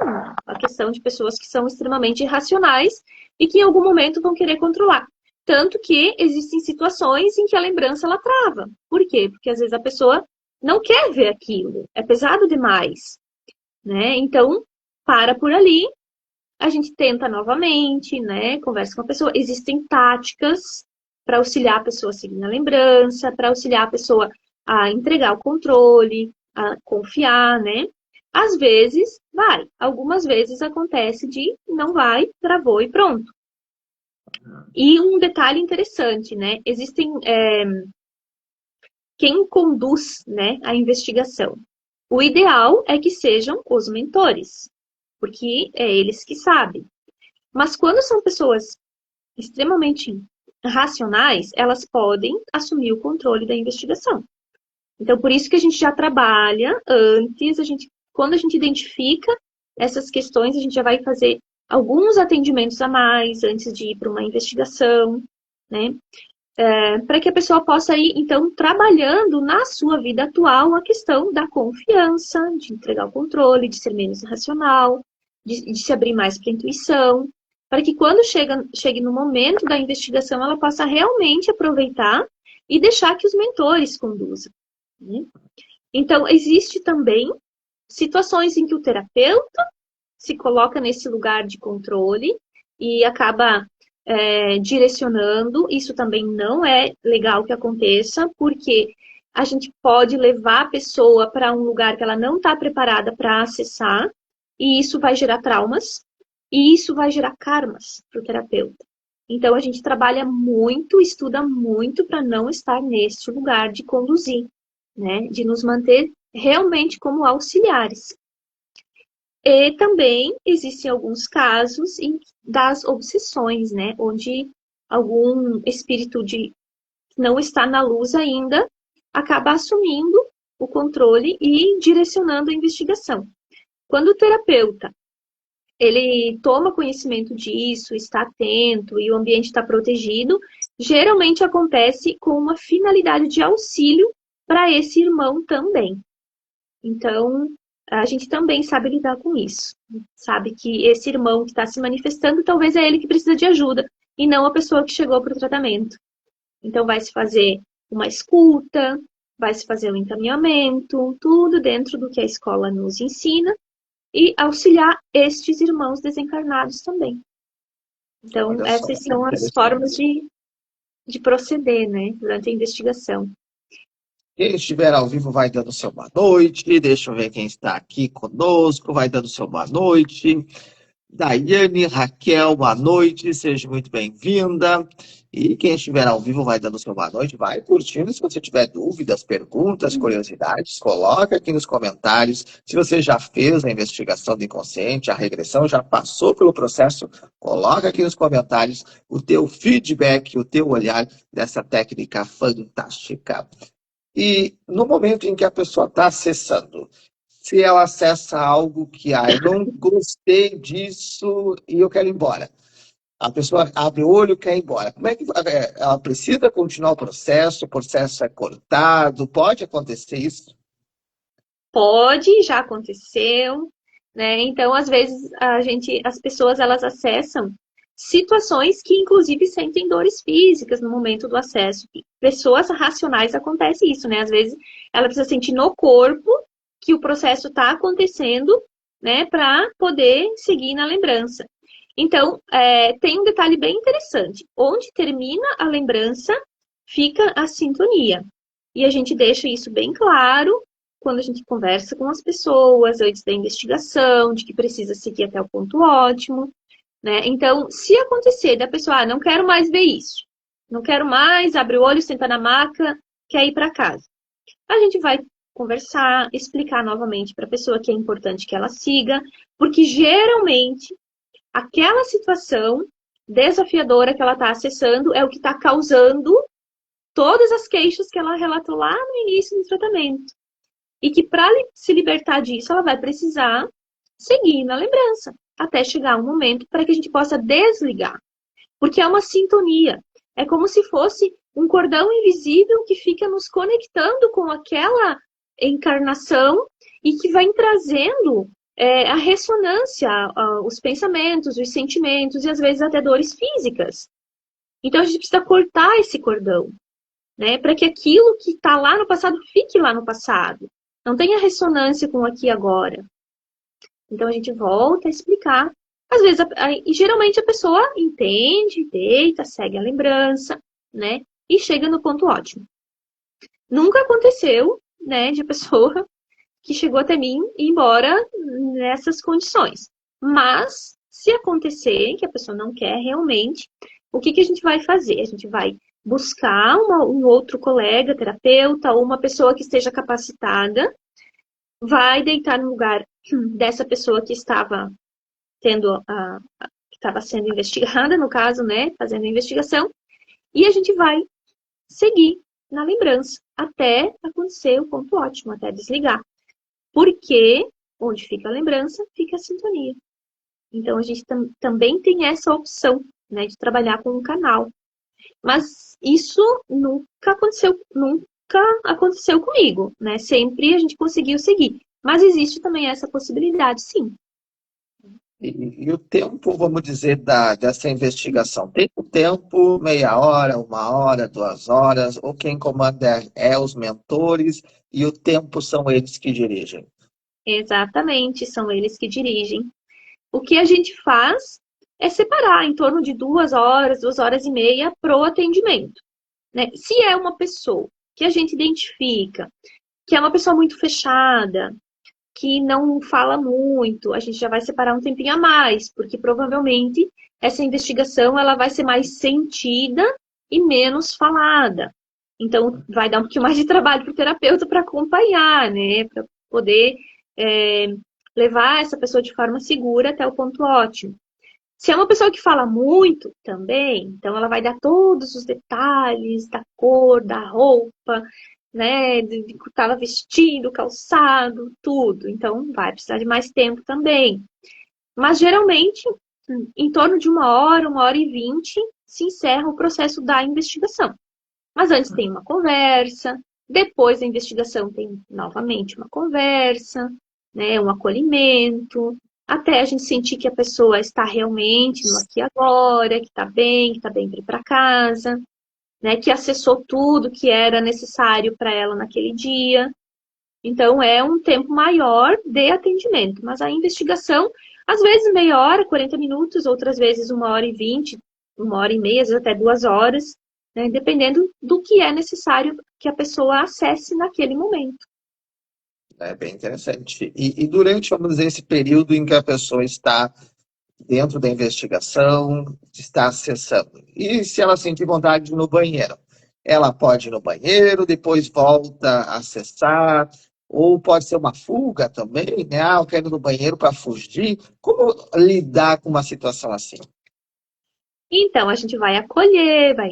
a questão de pessoas que são extremamente irracionais e que em algum momento vão querer controlar. Tanto que existem situações em que a lembrança ela trava. Por quê? Porque às vezes a pessoa não quer ver aquilo, é pesado demais, né? Então, para por ali, a gente tenta novamente, né? Conversa com a pessoa. Existem táticas para auxiliar a pessoa a seguir na lembrança, para auxiliar a pessoa a entregar o controle, a confiar, né? Às vezes vai, algumas vezes acontece de não vai, travou e pronto. E um detalhe interessante, né? Existem quem conduz, né, a investigação. O ideal é que sejam os mentores, porque é eles que sabem. Mas quando são pessoas extremamente racionais, elas podem assumir o controle da investigação. Então, por isso que a gente já trabalha antes, quando a gente identifica essas questões, a gente já vai fazer alguns atendimentos a mais antes de ir para uma investigação, né? Para que a pessoa possa ir, então, trabalhando na sua vida atual a questão da confiança, de entregar o controle, de ser menos racional, de se abrir mais para a intuição, para que quando chegue no momento da investigação, ela possa realmente aproveitar e deixar que os mentores conduzam, né? Então, existe também situações em que o terapeuta se coloca nesse lugar de controle e acaba direcionando. Isso também não é legal que aconteça, porque a gente pode levar a pessoa para um lugar que ela não está preparada para acessar, e isso vai gerar traumas, e isso vai gerar karmas para o terapeuta. Então, a gente trabalha muito, estuda muito para não estar nesse lugar de conduzir, né? De nos manter realmente como auxiliares. E também existem alguns casos das obsessões, né? Onde algum espírito que não está na luz ainda acaba assumindo o controle e direcionando a investigação. Quando o terapeuta ele toma conhecimento disso, está atento e o ambiente está protegido, geralmente acontece com uma finalidade de auxílio para esse irmão também. Então, a gente também sabe lidar com isso. Sabe que esse irmão que está se manifestando, talvez é ele que precisa de ajuda, e não a pessoa que chegou para o tratamento. Então, vai se fazer uma escuta, vai se fazer um encaminhamento, tudo dentro do que a escola nos ensina, e auxiliar estes irmãos desencarnados também. Então, Olha só, essas que são as interessante. formas de proceder, né, durante a investigação. Quem estiver ao vivo vai dando seu boa noite. Deixa eu ver quem está aqui conosco. Vai dando seu boa noite. Daiane, Raquel, boa noite. Seja muito bem-vinda. E quem estiver ao vivo vai dando seu boa noite. Vai curtindo. Se você tiver dúvidas, perguntas, curiosidades, coloca aqui nos comentários. Se você já fez a investigação do inconsciente, a regressão, já passou pelo processo, coloca aqui nos comentários o teu feedback, o teu olhar dessa técnica fantástica. E no momento em que a pessoa está acessando, se ela acessa algo que, eu não gostei disso e eu quero ir embora. A pessoa abre o olho e quer ir embora. Como é que ela precisa continuar o processo é cortado? Pode acontecer isso? Pode, já aconteceu, né? Então, às vezes, as pessoas, elas acessam situações que, inclusive, sentem dores físicas no momento do acesso. Pessoas racionais acontece isso, né? Às vezes, ela precisa sentir no corpo que o processo está acontecendo, né? Para poder seguir na lembrança. Então, tem um detalhe bem interessante. Onde termina a lembrança, fica a sintonia. E a gente deixa isso bem claro quando a gente conversa com as pessoas antes da investigação, de que precisa seguir até o ponto ótimo, né? Então, se acontecer da pessoa, não quero mais ver isso, não quero mais, abre o olho, senta na maca, quer ir para casa. A gente vai conversar, explicar novamente para a pessoa que é importante que ela siga, porque geralmente aquela situação desafiadora que ela está acessando é o que está causando todas as queixas que ela relatou lá no início do tratamento. E que para se libertar disso, ela vai precisar seguir na lembrança, até chegar um momento para que a gente possa desligar. Porque é uma sintonia. É como se fosse um cordão invisível que fica nos conectando com aquela encarnação e que vai trazendo a ressonância, os pensamentos, os sentimentos e às vezes até dores físicas. Então a gente precisa cortar esse cordão, né, para que aquilo que está lá no passado fique lá no passado. Não tenha ressonância com o aqui e agora. Então a gente volta a explicar. Às vezes, e geralmente a pessoa entende, deita, segue a lembrança, né? E chega no ponto ótimo. Nunca aconteceu, né, de pessoa que chegou até mim e ir embora nessas condições. Mas, se acontecer, que a pessoa não quer realmente, o que a gente vai fazer? A gente vai buscar um outro colega, terapeuta, ou uma pessoa que esteja capacitada, vai deitar no lugar dessa pessoa que estava que estava sendo investigada, no caso, né, fazendo a investigação, e a gente vai seguir na lembrança até acontecer o ponto ótimo, até desligar. Porque onde fica a lembrança, fica a sintonia. Então a gente também tem essa opção, né, de trabalhar com um canal. Mas isso nunca aconteceu comigo, né? Sempre a gente conseguiu seguir. Mas existe também essa possibilidade, sim. E o tempo, vamos dizer, dessa investigação? Tem o tempo, meia hora, 1 hora, 2 horas, ou quem comanda é os mentores e o tempo são eles que dirigem? Exatamente, são eles que dirigem. O que a gente faz é separar em torno de 2 horas, 2 horas e meia para o atendimento, né? Se é uma pessoa que a gente identifica que é uma pessoa muito fechada, que não fala muito, a gente já vai separar um tempinho a mais, porque provavelmente essa investigação ela vai ser mais sentida e menos falada. Então, vai dar um pouquinho mais de trabalho para o terapeuta para acompanhar, né? Para poder levar essa pessoa de forma segura até o ponto ótimo. Se é uma pessoa que fala muito também, então ela vai dar todos os detalhes da cor, da roupa, né, de que estava vestido, calçado, tudo. Então, vai precisar de mais tempo também. Mas, geralmente, em torno de 1 hora, 1 hora e 20, se encerra o processo da investigação. Mas antes tem uma conversa, depois da investigação tem novamente uma conversa, né, um acolhimento, até a gente sentir que a pessoa está realmente no aqui e agora, que está bem para ir para casa, né, que acessou tudo que era necessário para ela naquele dia. Então, é um tempo maior de atendimento. Mas a investigação, às vezes meia hora, 40 minutos, outras vezes 1 hora e 20, 1 hora e meia, às vezes até 2 horas, né, dependendo do que é necessário que a pessoa acesse naquele momento. É bem interessante. E durante, vamos dizer, esse período em que a pessoa está dentro da investigação, está acessando. E se ela sentir vontade de ir no banheiro? Ela pode ir no banheiro, depois volta a acessar, ou pode ser uma fuga também, né? Eu quero ir no banheiro para fugir. Como lidar com uma situação assim? Então, a gente vai acolher, vai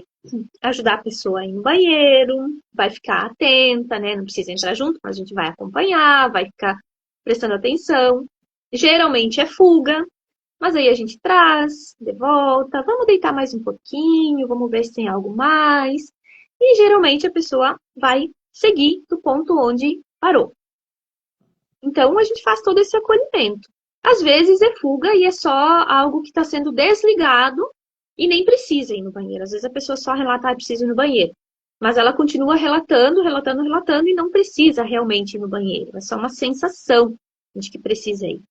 ajudar a pessoa a ir no banheiro, vai ficar atenta, né? Não precisa entrar junto, mas a gente vai acompanhar, vai ficar prestando atenção. Geralmente é fuga, mas aí a gente traz, de volta, vamos deitar mais um pouquinho, vamos ver se tem algo mais. E geralmente a pessoa vai seguir do ponto onde parou. Então a gente faz todo esse acolhimento. Às vezes é fuga e é só algo que está sendo desligado e nem precisa ir no banheiro. Às vezes a pessoa só relata, ah, preciso ir no banheiro. Mas ela continua relatando e não precisa realmente ir no banheiro. É só uma sensação de que precisa ir.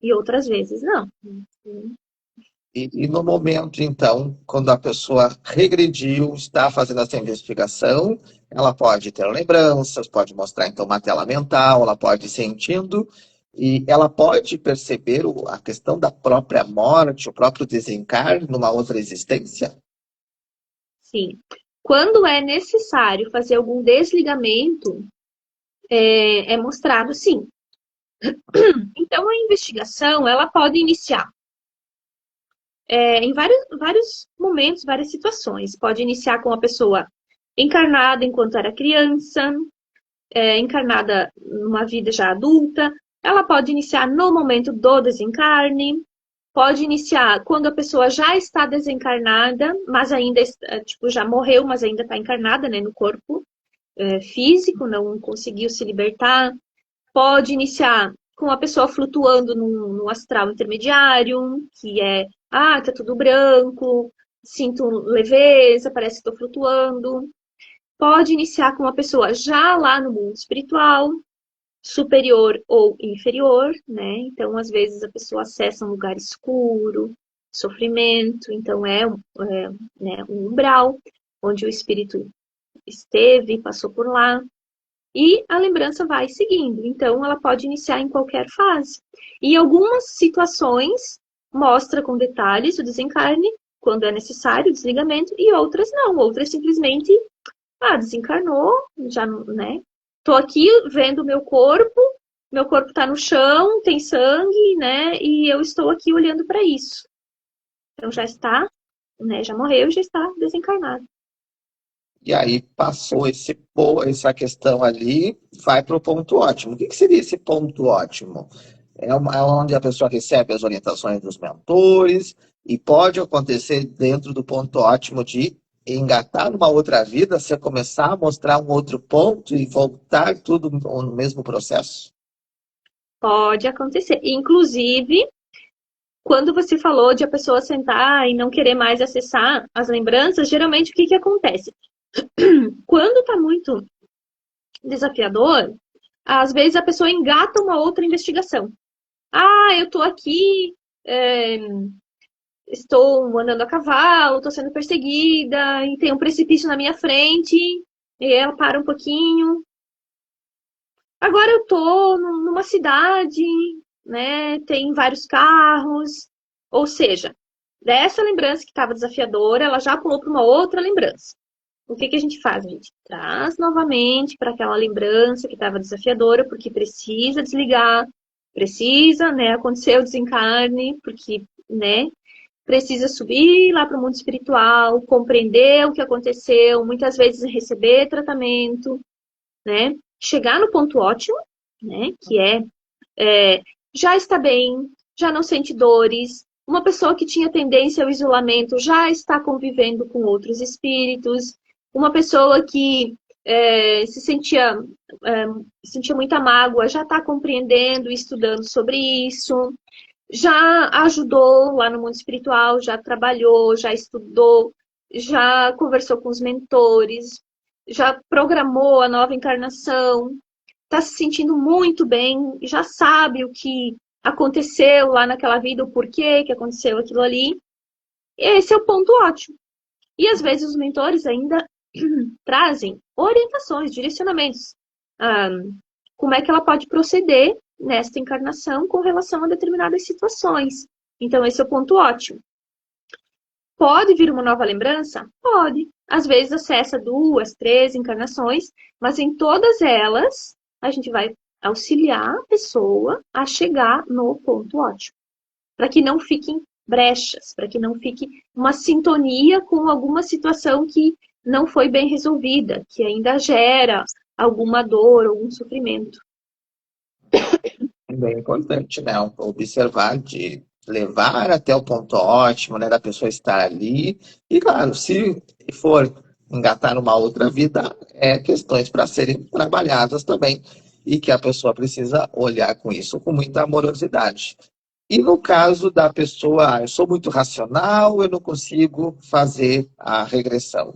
E outras vezes não. E no momento, então, quando a pessoa regrediu, está fazendo essa investigação, ela pode ter lembranças, pode mostrar, então, uma tela mental, ela pode ir sentindo, e ela pode perceber a questão da própria morte, o próprio desencarne numa outra existência. Sim. Quando é necessário fazer algum desligamento, é mostrado sim. Então, a investigação, ela pode iniciar em vários momentos, várias situações. Pode iniciar com a pessoa encarnada enquanto era criança, encarnada numa vida já adulta. Ela pode iniciar no momento do desencarne. Pode iniciar quando a pessoa já está desencarnada, mas ainda, tipo, já morreu, mas ainda está encarnada, né, no corpo físico, não conseguiu se libertar. Pode iniciar com a pessoa flutuando no astral intermediário, que tá tudo branco, sinto leveza, parece que estou flutuando. Pode iniciar com uma pessoa já lá no mundo espiritual, superior ou inferior, né? Então, às vezes, a pessoa acessa um lugar escuro, sofrimento, então né, um umbral, onde o espírito esteve, passou por lá. E a lembrança vai seguindo. Então, ela pode iniciar em qualquer fase. E algumas situações mostra com detalhes o desencarne, quando é necessário o desligamento, e outras não. Outras simplesmente, desencarnou, já, né? Tô aqui vendo o meu corpo tá no chão, tem sangue, né? E eu estou aqui olhando para isso. Então já está, né? Já morreu, já está desencarnado. E aí passou essa questão ali, vai para o ponto ótimo. O que seria esse ponto ótimo? É onde a pessoa recebe as orientações dos mentores e pode acontecer dentro do ponto ótimo de engatar numa outra vida, você começar a mostrar um outro ponto e voltar tudo no mesmo processo? Pode acontecer. Inclusive, quando você falou de a pessoa sentar e não querer mais acessar as lembranças, geralmente o que acontece? Quando está muito desafiador, às vezes a pessoa engata uma outra investigação. Eu estou aqui, estou andando a cavalo, estou sendo perseguida, e tem um precipício na minha frente, e ela para um pouquinho. Agora eu estou numa cidade, né? Tem vários carros, ou seja, dessa lembrança que estava desafiadora, ela já pulou para uma outra lembrança. O que a gente faz? A gente traz novamente para aquela lembrança que estava desafiadora, porque precisa desligar, precisa, né, acontecer o desencarne, porque, né, precisa subir lá para o mundo espiritual, compreender o que aconteceu, muitas vezes receber tratamento, né, chegar no ponto ótimo, né, que já está bem, já não sente dores. Uma pessoa que tinha tendência ao isolamento já está convivendo com outros espíritos. Uma pessoa que sentia muita mágoa já está compreendendo e estudando sobre isso. Já ajudou lá no mundo espiritual, já trabalhou, já estudou, já conversou com os mentores, já programou a nova encarnação, está se sentindo muito bem, já sabe o que aconteceu lá naquela vida, o porquê que aconteceu aquilo ali. Esse é o ponto ótimo. E às vezes os mentores ainda trazem orientações, direcionamentos. Como é que ela pode proceder nesta encarnação com relação a determinadas situações. Então, esse é o ponto ótimo. Pode vir uma nova lembrança? Pode. Às vezes acessa 2, 3 encarnações, mas em todas elas a gente vai auxiliar a pessoa a chegar no ponto ótimo. Para que não fiquem brechas, para que não fique uma sintonia com alguma situação que não foi bem resolvida, que ainda gera alguma dor, algum sofrimento. É bem importante, né? Observar, de levar até o ponto ótimo, né? Da pessoa estar ali. E, claro, se for engatar numa outra vida, questões para serem trabalhadas também. E que a pessoa precisa olhar com isso com muita amorosidade. E no caso da pessoa, eu sou muito racional, eu não consigo fazer a regressão.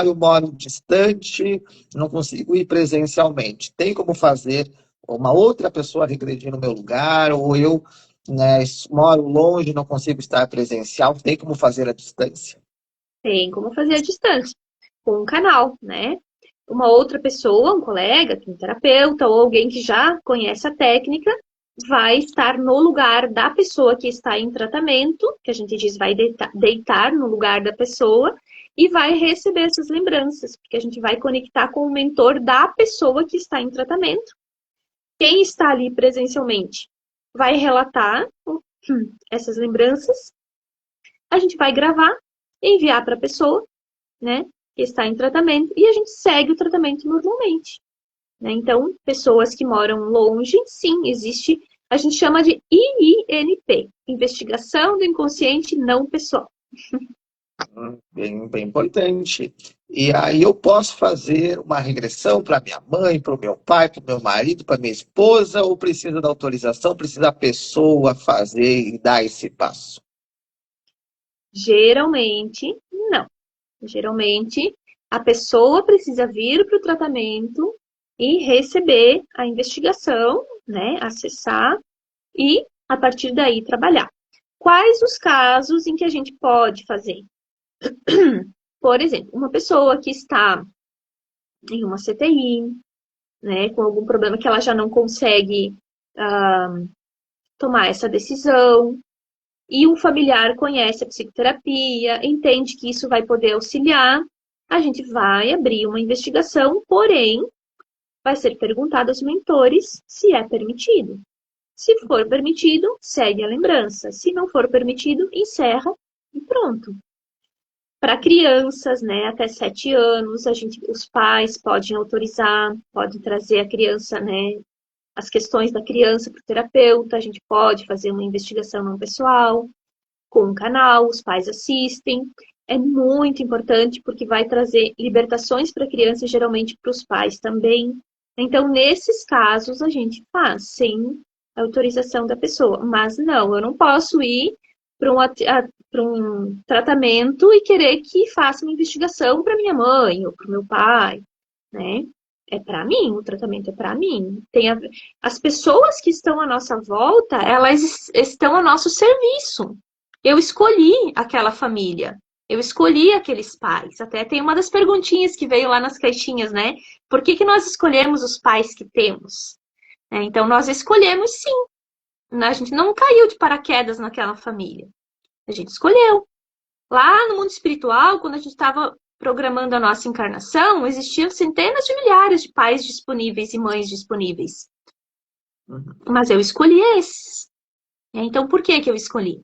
Eu moro distante, não consigo ir presencialmente. Tem como fazer uma outra pessoa regredir no meu lugar, ou eu né? Moro longe, não consigo estar presencial, tem como fazer à distância? Tem como fazer à distância, com um canal, né? Uma outra pessoa, um colega, um terapeuta ou alguém que já conhece a técnica, vai estar no lugar da pessoa que está em tratamento, que a gente diz vai deitar no lugar da pessoa, e vai receber essas lembranças, porque a gente vai conectar com o mentor da pessoa que está em tratamento. Quem está ali presencialmente vai relatar essas lembranças, a gente vai gravar e enviar para a pessoa, né, que está em tratamento, e a gente segue o tratamento normalmente. Né? Então, pessoas que moram longe, sim, existe, a gente chama de IINP, Investigação do Inconsciente Não Pessoal. Bem, bem importante. E aí eu posso fazer uma regressão para minha mãe, para o meu pai, para o meu marido, para minha esposa, ou precisa da autorização, precisa a pessoa fazer e dar esse passo? Geralmente, não. Geralmente, a pessoa precisa vir para o tratamento e receber a investigação, né, acessar e, a partir daí, trabalhar. Quais os casos em que a gente pode fazer? Por exemplo, uma pessoa que está em uma CTI, né, com algum problema que ela já não consegue tomar essa decisão, e um familiar conhece a psicoterapia, entende que isso vai poder auxiliar, a gente vai abrir uma investigação, porém, vai ser perguntado aos mentores se é permitido. Se for permitido, segue a lembrança. Se não for permitido, encerra e pronto. Para crianças, né, até 7 anos, os pais podem autorizar, podem trazer a criança, né, as questões da criança para o terapeuta, a gente pode fazer uma investigação não pessoal, com um canal, os pais assistem. É muito importante porque vai trazer libertações para a criança e geralmente para os pais também. Então, nesses casos, a gente faz sem autorização da pessoa. Mas não, eu não posso ir para um tratamento e querer que faça uma investigação para minha mãe ou para o meu pai, né? É para mim, o tratamento é para mim. As pessoas que estão à nossa volta, elas estão a nosso serviço. Eu escolhi aquela família. Eu escolhi aqueles pais. Até tem uma das perguntinhas que veio lá nas caixinhas, né? Por que nós escolhemos os pais que temos? Então, nós escolhemos sim. A gente não caiu de paraquedas naquela família. A gente escolheu. Lá no mundo espiritual, quando a gente estava programando a nossa encarnação, existiam centenas de milhares de pais disponíveis e mães disponíveis. Mas eu escolhi esses. Então, por que eu escolhi?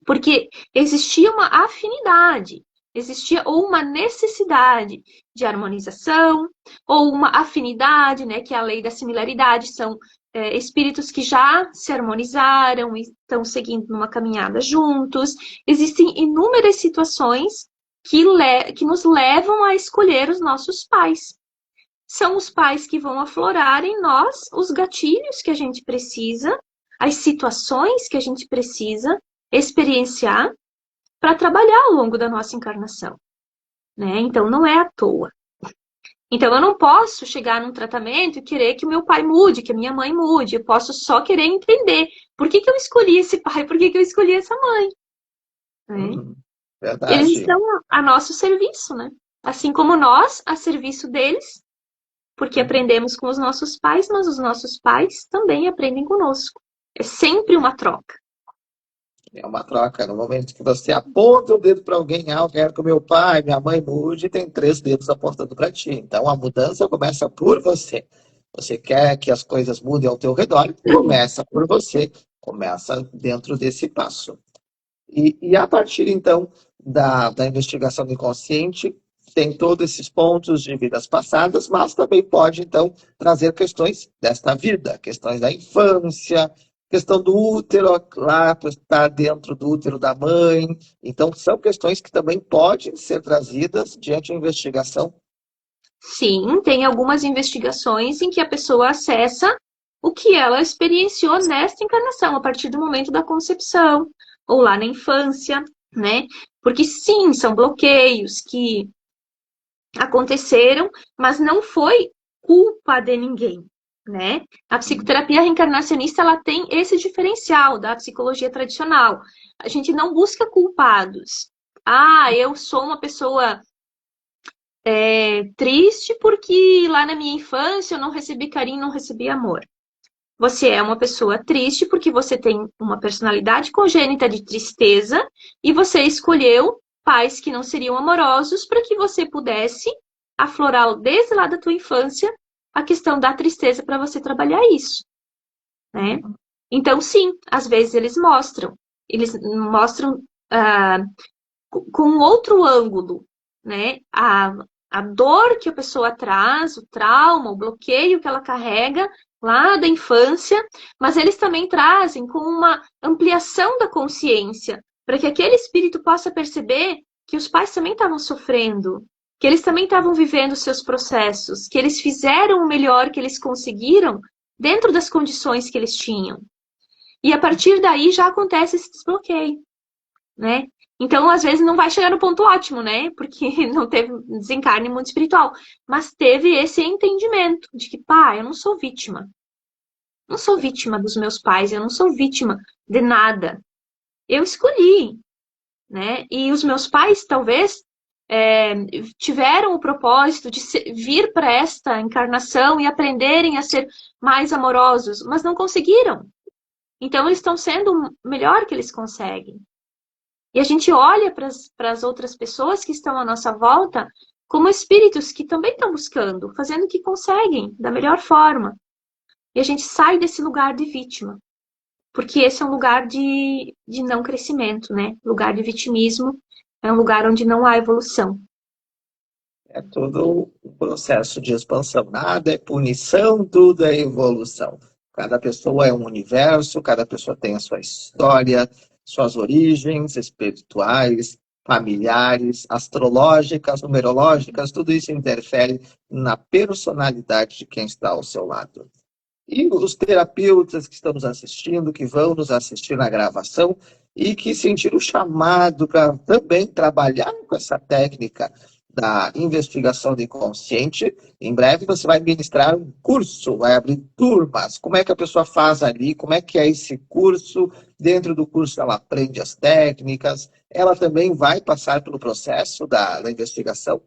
Porque existia uma afinidade, existia ou uma necessidade de harmonização, ou uma afinidade, né, que é a lei da similaridade, são espíritos que já se harmonizaram e estão seguindo numa caminhada juntos. Existem inúmeras situações que nos levam a escolher os nossos pais. São os pais que vão aflorar em nós os gatilhos que a gente precisa, as situações que a gente precisa experienciar para trabalhar ao longo da nossa encarnação, né? Então, não é à toa. Então, eu não posso chegar num tratamento e querer que o meu pai mude, que a minha mãe mude. Eu posso só querer entender por que eu escolhi esse pai, por que eu escolhi essa mãe. Né? Eles Verdade. estão a nosso serviço, né? Assim como nós, a serviço deles, porque aprendemos com os nossos pais, mas os nossos pais também aprendem conosco. É sempre uma troca. É uma troca. No momento que você aponta o dedo para alguém, eu quero que o meu pai, minha mãe mude, tem 3 dedos apontando para ti. Então a mudança começa por você. Você quer que as coisas mudem ao teu redor, começa por você, começa dentro desse passo. E a partir, então, da investigação do inconsciente, tem todos esses pontos de vidas passadas, mas também pode, então, trazer questões desta vida, questões da infância, questão do útero, lá está dentro do útero da mãe. Então, são questões que também podem ser trazidas diante da investigação. Sim, tem algumas investigações em que a pessoa acessa o que ela experienciou nesta encarnação, a partir do momento da concepção, ou lá na infância, né? Porque sim, são bloqueios que aconteceram, mas não foi culpa de ninguém, né? A psicoterapia reencarnacionista, ela tem esse diferencial da psicologia tradicional. A gente não busca culpados. Ah, eu sou uma pessoa triste porque lá na minha infância eu não recebi carinho, não recebi amor. Você é uma pessoa triste porque você tem uma personalidade congênita de tristeza e você escolheu pais que não seriam amorosos para que você pudesse aflorar desde lá da tua infância a questão da tristeza para você trabalhar isso, né? Então, sim, às vezes eles mostram com outro ângulo, né? A dor que a pessoa traz, o trauma, o bloqueio que ela carrega lá da infância, mas eles também trazem com uma ampliação da consciência, para que aquele espírito possa perceber que os pais também estavam sofrendo, que eles também estavam vivendo seus processos, que eles fizeram o melhor que eles conseguiram dentro das condições que eles tinham. E a partir daí já acontece esse desbloqueio, né? Então, às vezes, não vai chegar no ponto ótimo, né? Porque não teve desencarne muito espiritual. Mas teve esse entendimento de que, pá, eu não sou vítima. Não sou vítima dos meus pais, eu não sou vítima de nada. Eu escolhi, né? E os meus pais, talvez, tiveram o propósito de vir para esta encarnação e aprenderem a ser mais amorosos, mas não conseguiram. Então, eles estão sendo o melhor que eles conseguem. E a gente olha para as outras pessoas que estão à nossa volta como espíritos que também estão buscando, fazendo o que conseguem, da melhor forma. E a gente sai desse lugar de vítima. Porque esse é um lugar de não crescimento, né? Lugar de vitimismo, é um lugar onde não há evolução. É todo um processo de expansão. Nada é punição, tudo é evolução. Cada pessoa é um universo, cada pessoa tem a sua história, suas origens espirituais, familiares, astrológicas, numerológicas, tudo isso interfere na personalidade de quem está ao seu lado. E os terapeutas que estão nos assistindo, que vão nos assistir na gravação e que sentiram o chamado para também trabalhar com essa técnica da investigação do inconsciente. Em breve você vai ministrar um curso, vai abrir turmas. Como é que a pessoa faz ali? Como é que é esse curso? Dentro do curso ela aprende as técnicas. Ela também vai passar pelo processo da investigação.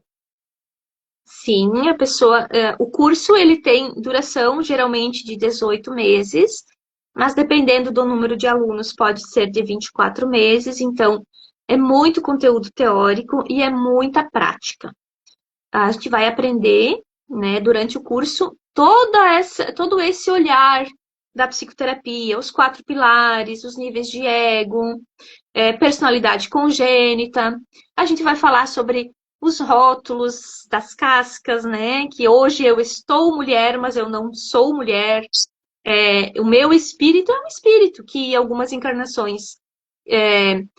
Sim, a pessoa, o curso ele tem duração geralmente de 18 meses, mas dependendo do número de alunos pode ser de 24 meses, então é muito conteúdo teórico e é muita prática. A gente vai aprender, né, durante o curso todo esse olhar da psicoterapia, os 4 pilares, os níveis de ego, personalidade congênita. A gente vai falar sobre os rótulos das cascas, né? Que hoje eu estou mulher, mas eu não sou mulher. O meu espírito é um espírito que em algumas encarnações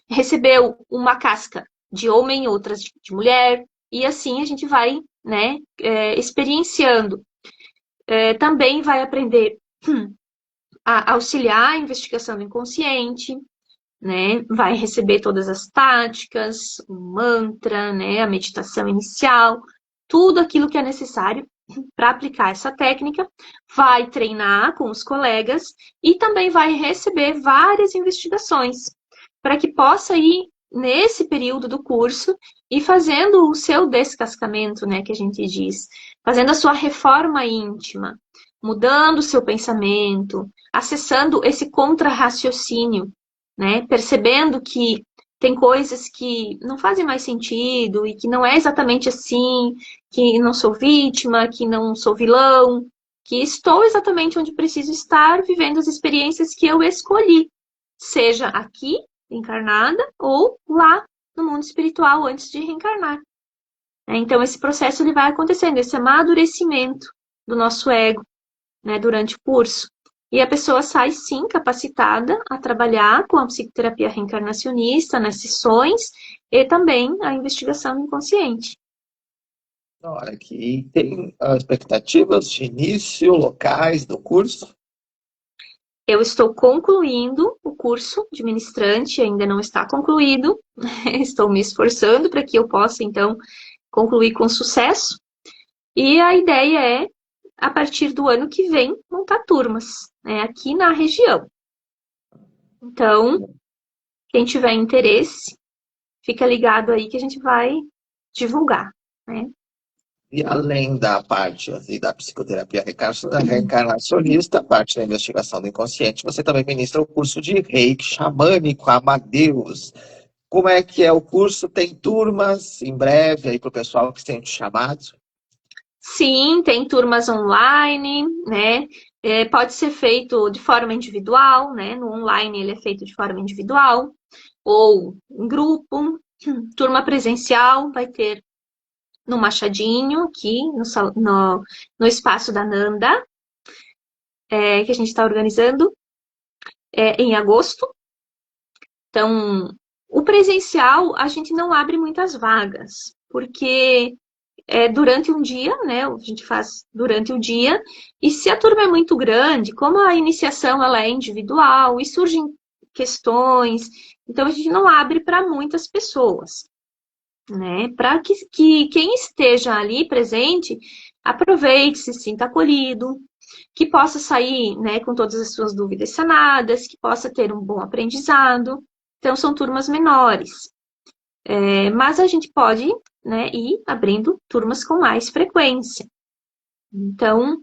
recebeu uma casca de homem, outras de mulher, e assim a gente vai, né, experienciando. Também vai aprender a auxiliar a investigação do inconsciente, né? Vai receber todas as táticas, o mantra, né? A meditação inicial, tudo aquilo que é necessário para aplicar essa técnica, vai treinar com os colegas e também vai receber várias investigações para que possa ir nesse período do curso e fazendo o seu descascamento, né, que a gente diz, fazendo a sua reforma íntima, mudando o seu pensamento, acessando esse contra-raciocínio, né, percebendo que tem coisas que não fazem mais sentido e que não é exatamente assim, que não sou vítima, que não sou vilão, que estou exatamente onde preciso estar, vivendo as experiências que eu escolhi, seja aqui, encarnada, ou lá no mundo espiritual, antes de reencarnar. Então, esse processo ele vai acontecendo, esse amadurecimento do nosso ego, né, durante o curso. E a pessoa sai, sim, capacitada a trabalhar com a psicoterapia reencarnacionista nas sessões e também a investigação inconsciente. Olha, aqui tem expectativas de início, locais do curso. Eu estou concluindo o curso de ministrante, ainda não está concluído. Estou me esforçando para que eu possa, então, concluir com sucesso. E a ideia é a partir do ano que vem, montar turmas, né, aqui na região. Então, quem tiver interesse, fica ligado aí que a gente vai divulgar, né? E além da parte assim, da psicoterapia reencarnacionista, a parte da investigação do inconsciente, você também ministra o curso de Reiki Xamânico Amadeus. Como é que é o curso? Tem turmas em breve aí para o pessoal que sente chamado? Sim, tem turmas online, né? Pode ser feito de forma individual, né? No online ele é feito de forma individual ou em grupo. Turma presencial vai ter no Machadinho, aqui no espaço da Nanda, que a gente está organizando em agosto. Então, o presencial a gente não abre muitas vagas, porque durante um dia, né? A gente faz durante o dia, e se a turma é muito grande, como a iniciação ela é individual e surgem questões, então a gente não abre para muitas pessoas, né? Para que quem esteja ali presente aproveite, se sinta acolhido, que possa sair, né, com todas as suas dúvidas sanadas, que possa ter um bom aprendizado. Então, são turmas menores. Mas a gente pode, né, ir abrindo turmas com mais frequência. Então,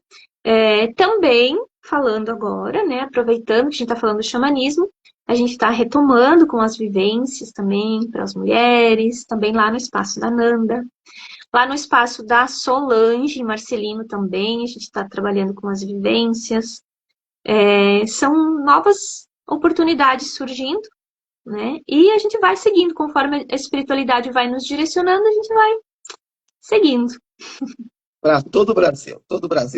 também falando agora, né, aproveitando que a gente está falando do xamanismo, a gente está retomando com as vivências também para as mulheres, também lá no espaço da Nanda. Lá no espaço da Solange Marcelino também, a gente está trabalhando com as vivências. São novas oportunidades surgindo, né? E a gente vai seguindo, conforme a espiritualidade vai nos direcionando, a gente vai seguindo. Para todo o Brasil,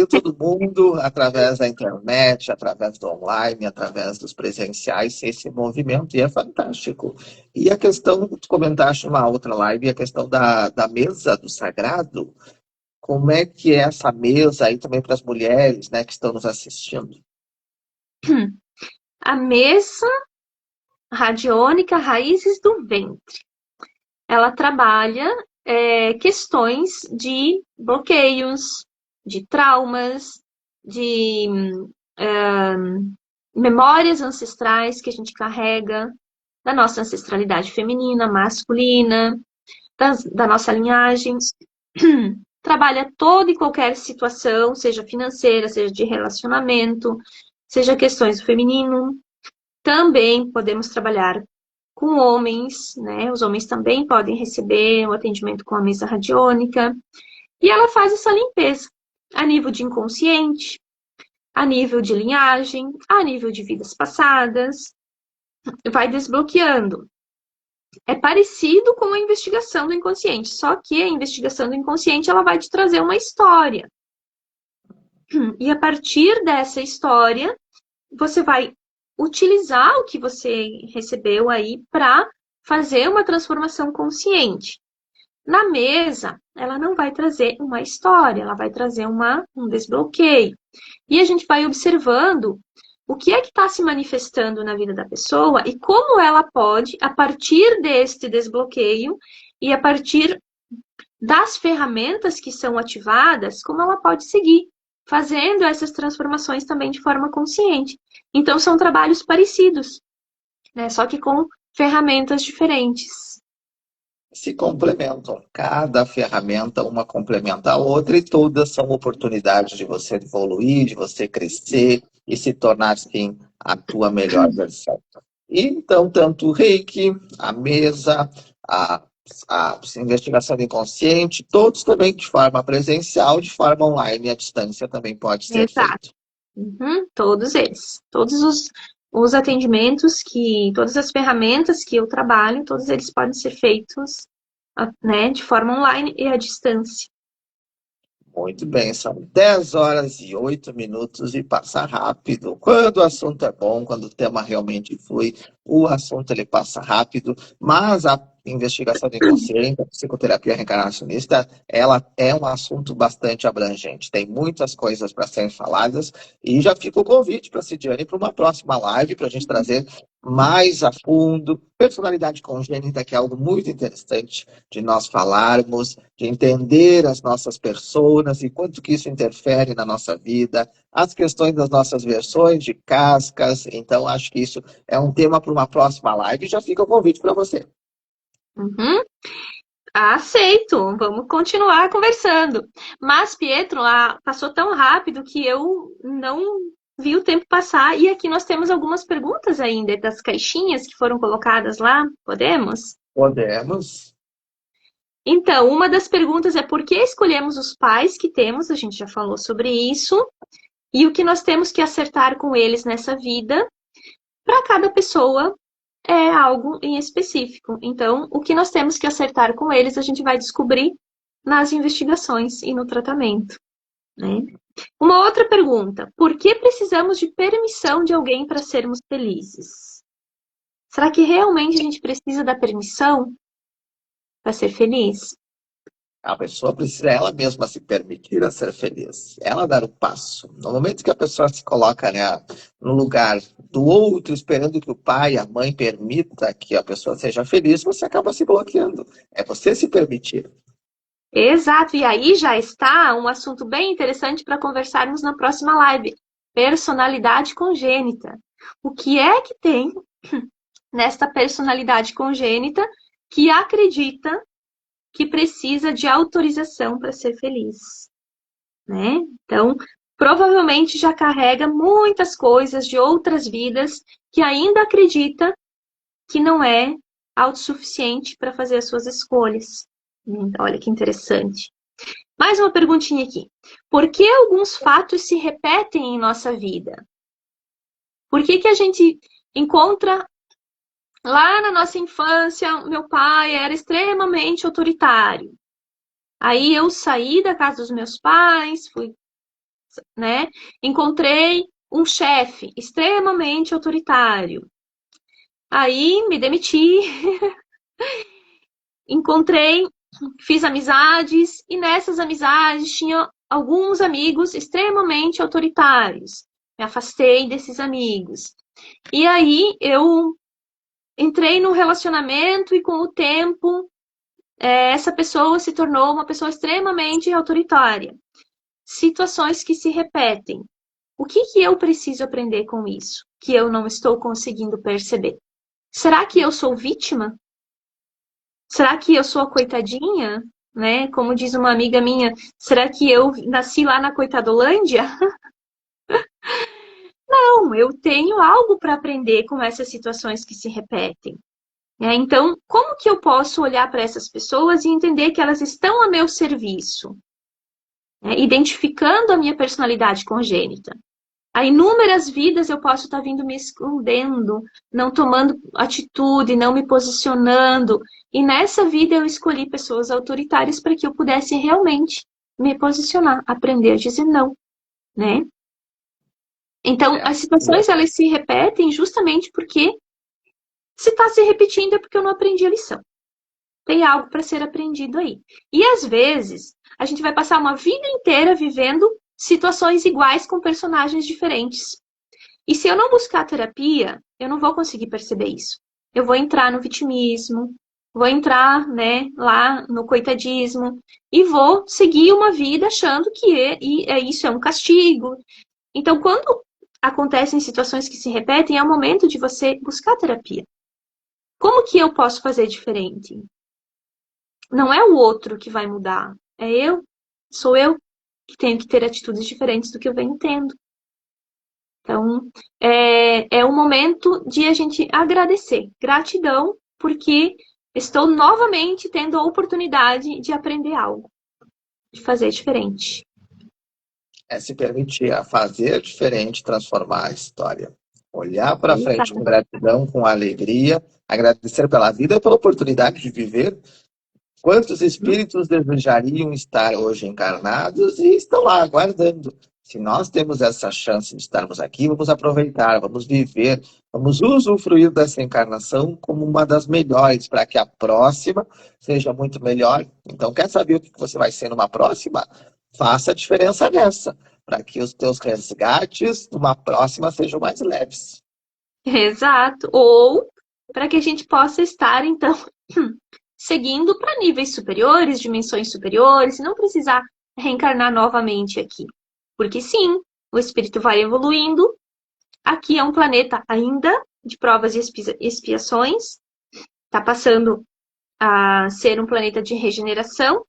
todo mundo, através da internet, através do online, através dos presenciais, esse movimento, e é fantástico. E a questão, tu comentaste numa outra live, a questão da mesa do sagrado, como é que é essa mesa aí também para as mulheres, né, que estão nos assistindo? A mesa radiônica Raízes do Ventre. Ela trabalha questões de bloqueios, de traumas, de memórias ancestrais que a gente carrega, da nossa ancestralidade feminina, masculina, da nossa linhagem. Trabalha toda e qualquer situação, seja financeira, seja de relacionamento, seja questões do feminino. Também podemos trabalhar com homens, né? Os homens também podem receber o atendimento com a mesa radiônica. E ela faz essa limpeza a nível de inconsciente, a nível de linhagem, a nível de vidas passadas. Vai desbloqueando. É parecido com a investigação do inconsciente, só que a investigação do inconsciente ela vai te trazer uma história. E a partir dessa história, você vai utilizar o que você recebeu aí para fazer uma transformação consciente. Na mesa, ela não vai trazer uma história, ela vai trazer um desbloqueio. E a gente vai observando o que é que está se manifestando na vida da pessoa e como ela pode, a partir deste desbloqueio e a partir das ferramentas que são ativadas, como ela pode seguir fazendo essas transformações também de forma consciente. Então, são trabalhos parecidos, né? Só que com ferramentas diferentes. Se complementam. Cada ferramenta, uma complementa a outra, e todas são oportunidades de você evoluir, de você crescer e se tornar, sim, a tua melhor versão. E, então, tanto o Reiki, a mesa, a investigação do inconsciente, todos também de forma presencial, de forma online, à distância também pode ser Exato. feito. Todos eles. Todos os atendimentos todas as ferramentas que eu trabalho, todos eles podem ser feitos, né, de forma online e à distância. Muito bem, são 10 horas e 8 minutos e passa rápido. Quando o assunto é bom, quando o tema realmente flui, o assunto ele passa rápido, mas a investigação do inconsciente, a psicoterapia reencarnacionista, ela é um assunto bastante abrangente. Tem muitas coisas para serem faladas e já fica o convite para a Cidiane para uma próxima live, para a gente trazer mais a fundo. Personalidade congênita, que é algo muito interessante de nós falarmos, de entender as nossas personas e quanto que isso interfere na nossa vida, as questões das nossas versões de cascas. Então, acho que isso é um tema para uma próxima live. Já fica o convite para você. Uhum. Aceito, vamos continuar conversando. Mas, Pietro, passou tão rápido que eu não vi o tempo passar. E aqui nós temos algumas perguntas ainda das caixinhas que foram colocadas lá. Podemos? Podemos. Então, uma das perguntas é por que escolhemos os pais que temos? A gente já falou sobre isso. E o que nós temos que acertar com eles nessa vida. Para cada pessoa é algo em específico. Então, o que nós temos que acertar com eles, a gente vai descobrir nas investigações e no tratamento, né? Uma outra pergunta: por que precisamos de permissão de alguém para sermos felizes? Será que realmente a gente precisa da permissão para ser feliz? A pessoa precisa ela mesma se permitir a ser feliz, ela dar o passo. No momento que a pessoa se coloca, né, no lugar do outro, esperando que o pai, a mãe permita que a pessoa seja feliz, você acaba se bloqueando. É você se permitir. Exato, e aí já está um assunto bem interessante para conversarmos na próxima live: personalidade congênita. O que é que tem nesta personalidade congênita que acredita que precisa de autorização para ser feliz, né? Então, provavelmente já carrega muitas coisas de outras vidas que ainda acredita que não é autossuficiente para fazer as suas escolhas. Olha que interessante. Mais uma perguntinha aqui. Por que alguns fatos se repetem em nossa vida? Por que a gente encontra lá na nossa infância, meu pai era extremamente autoritário. Aí eu saí da casa dos meus pais, fui, né? Encontrei um chefe extremamente autoritário. Aí me demiti, encontrei, fiz amizades e nessas amizades tinha alguns amigos extremamente autoritários. Me afastei desses amigos. E aí eu entrei num relacionamento e com o tempo essa pessoa se tornou uma pessoa extremamente autoritária. Situações que se repetem. O que eu preciso aprender com isso? Que eu não estou conseguindo perceber. Será que eu sou vítima? Será que eu sou a coitadinha? Né? Como diz uma amiga minha, será que eu nasci lá na Coitadolândia? Não, eu tenho algo para aprender com essas situações que se repetem. Então, como que eu posso olhar para essas pessoas e entender que elas estão a meu serviço? Identificando a minha personalidade congênita. Há inúmeras vidas eu posso estar vindo me escondendo, não tomando atitude, não me posicionando. E nessa vida eu escolhi pessoas autoritárias para que eu pudesse realmente me posicionar, aprender a dizer não, né? Então, as situações elas se repetem justamente porque se está se repetindo é porque eu não aprendi a lição. Tem algo para ser aprendido aí. E às vezes, a gente vai passar uma vida inteira vivendo situações iguais com personagens diferentes. E se eu não buscar terapia, eu não vou conseguir perceber isso. Eu vou entrar no vitimismo, vou entrar, né, lá no coitadismo e vou seguir uma vida achando que isso é um castigo. Então, quando acontecem situações que se repetem, é o momento de você buscar terapia. Como que eu posso fazer diferente? Não é o outro que vai mudar, é eu, sou eu que tenho que ter atitudes diferentes do que eu venho tendo. Então, é o momento de a gente agradecer. Gratidão, porque estou novamente tendo a oportunidade de aprender algo, de fazer diferente. É se permitir a fazer diferente, transformar a história. Olhar para frente com gratidão, com alegria, agradecer pela vida e pela oportunidade de viver. Quantos espíritos desejariam estar hoje encarnados e estão lá aguardando? Se nós temos essa chance de estarmos aqui, vamos aproveitar, vamos viver, vamos usufruir dessa encarnação como uma das melhores, para que a próxima seja muito melhor. Então, quer saber o que você vai ser numa próxima? Faça a diferença nessa, para que os teus resgates numa próxima sejam mais leves. Exato. Ou para que a gente possa estar, então, seguindo para níveis superiores, dimensões superiores, e não precisar reencarnar novamente aqui. Porque sim, o espírito vai evoluindo. Aqui é um planeta ainda de provas e expiações. Está passando a ser um planeta de regeneração.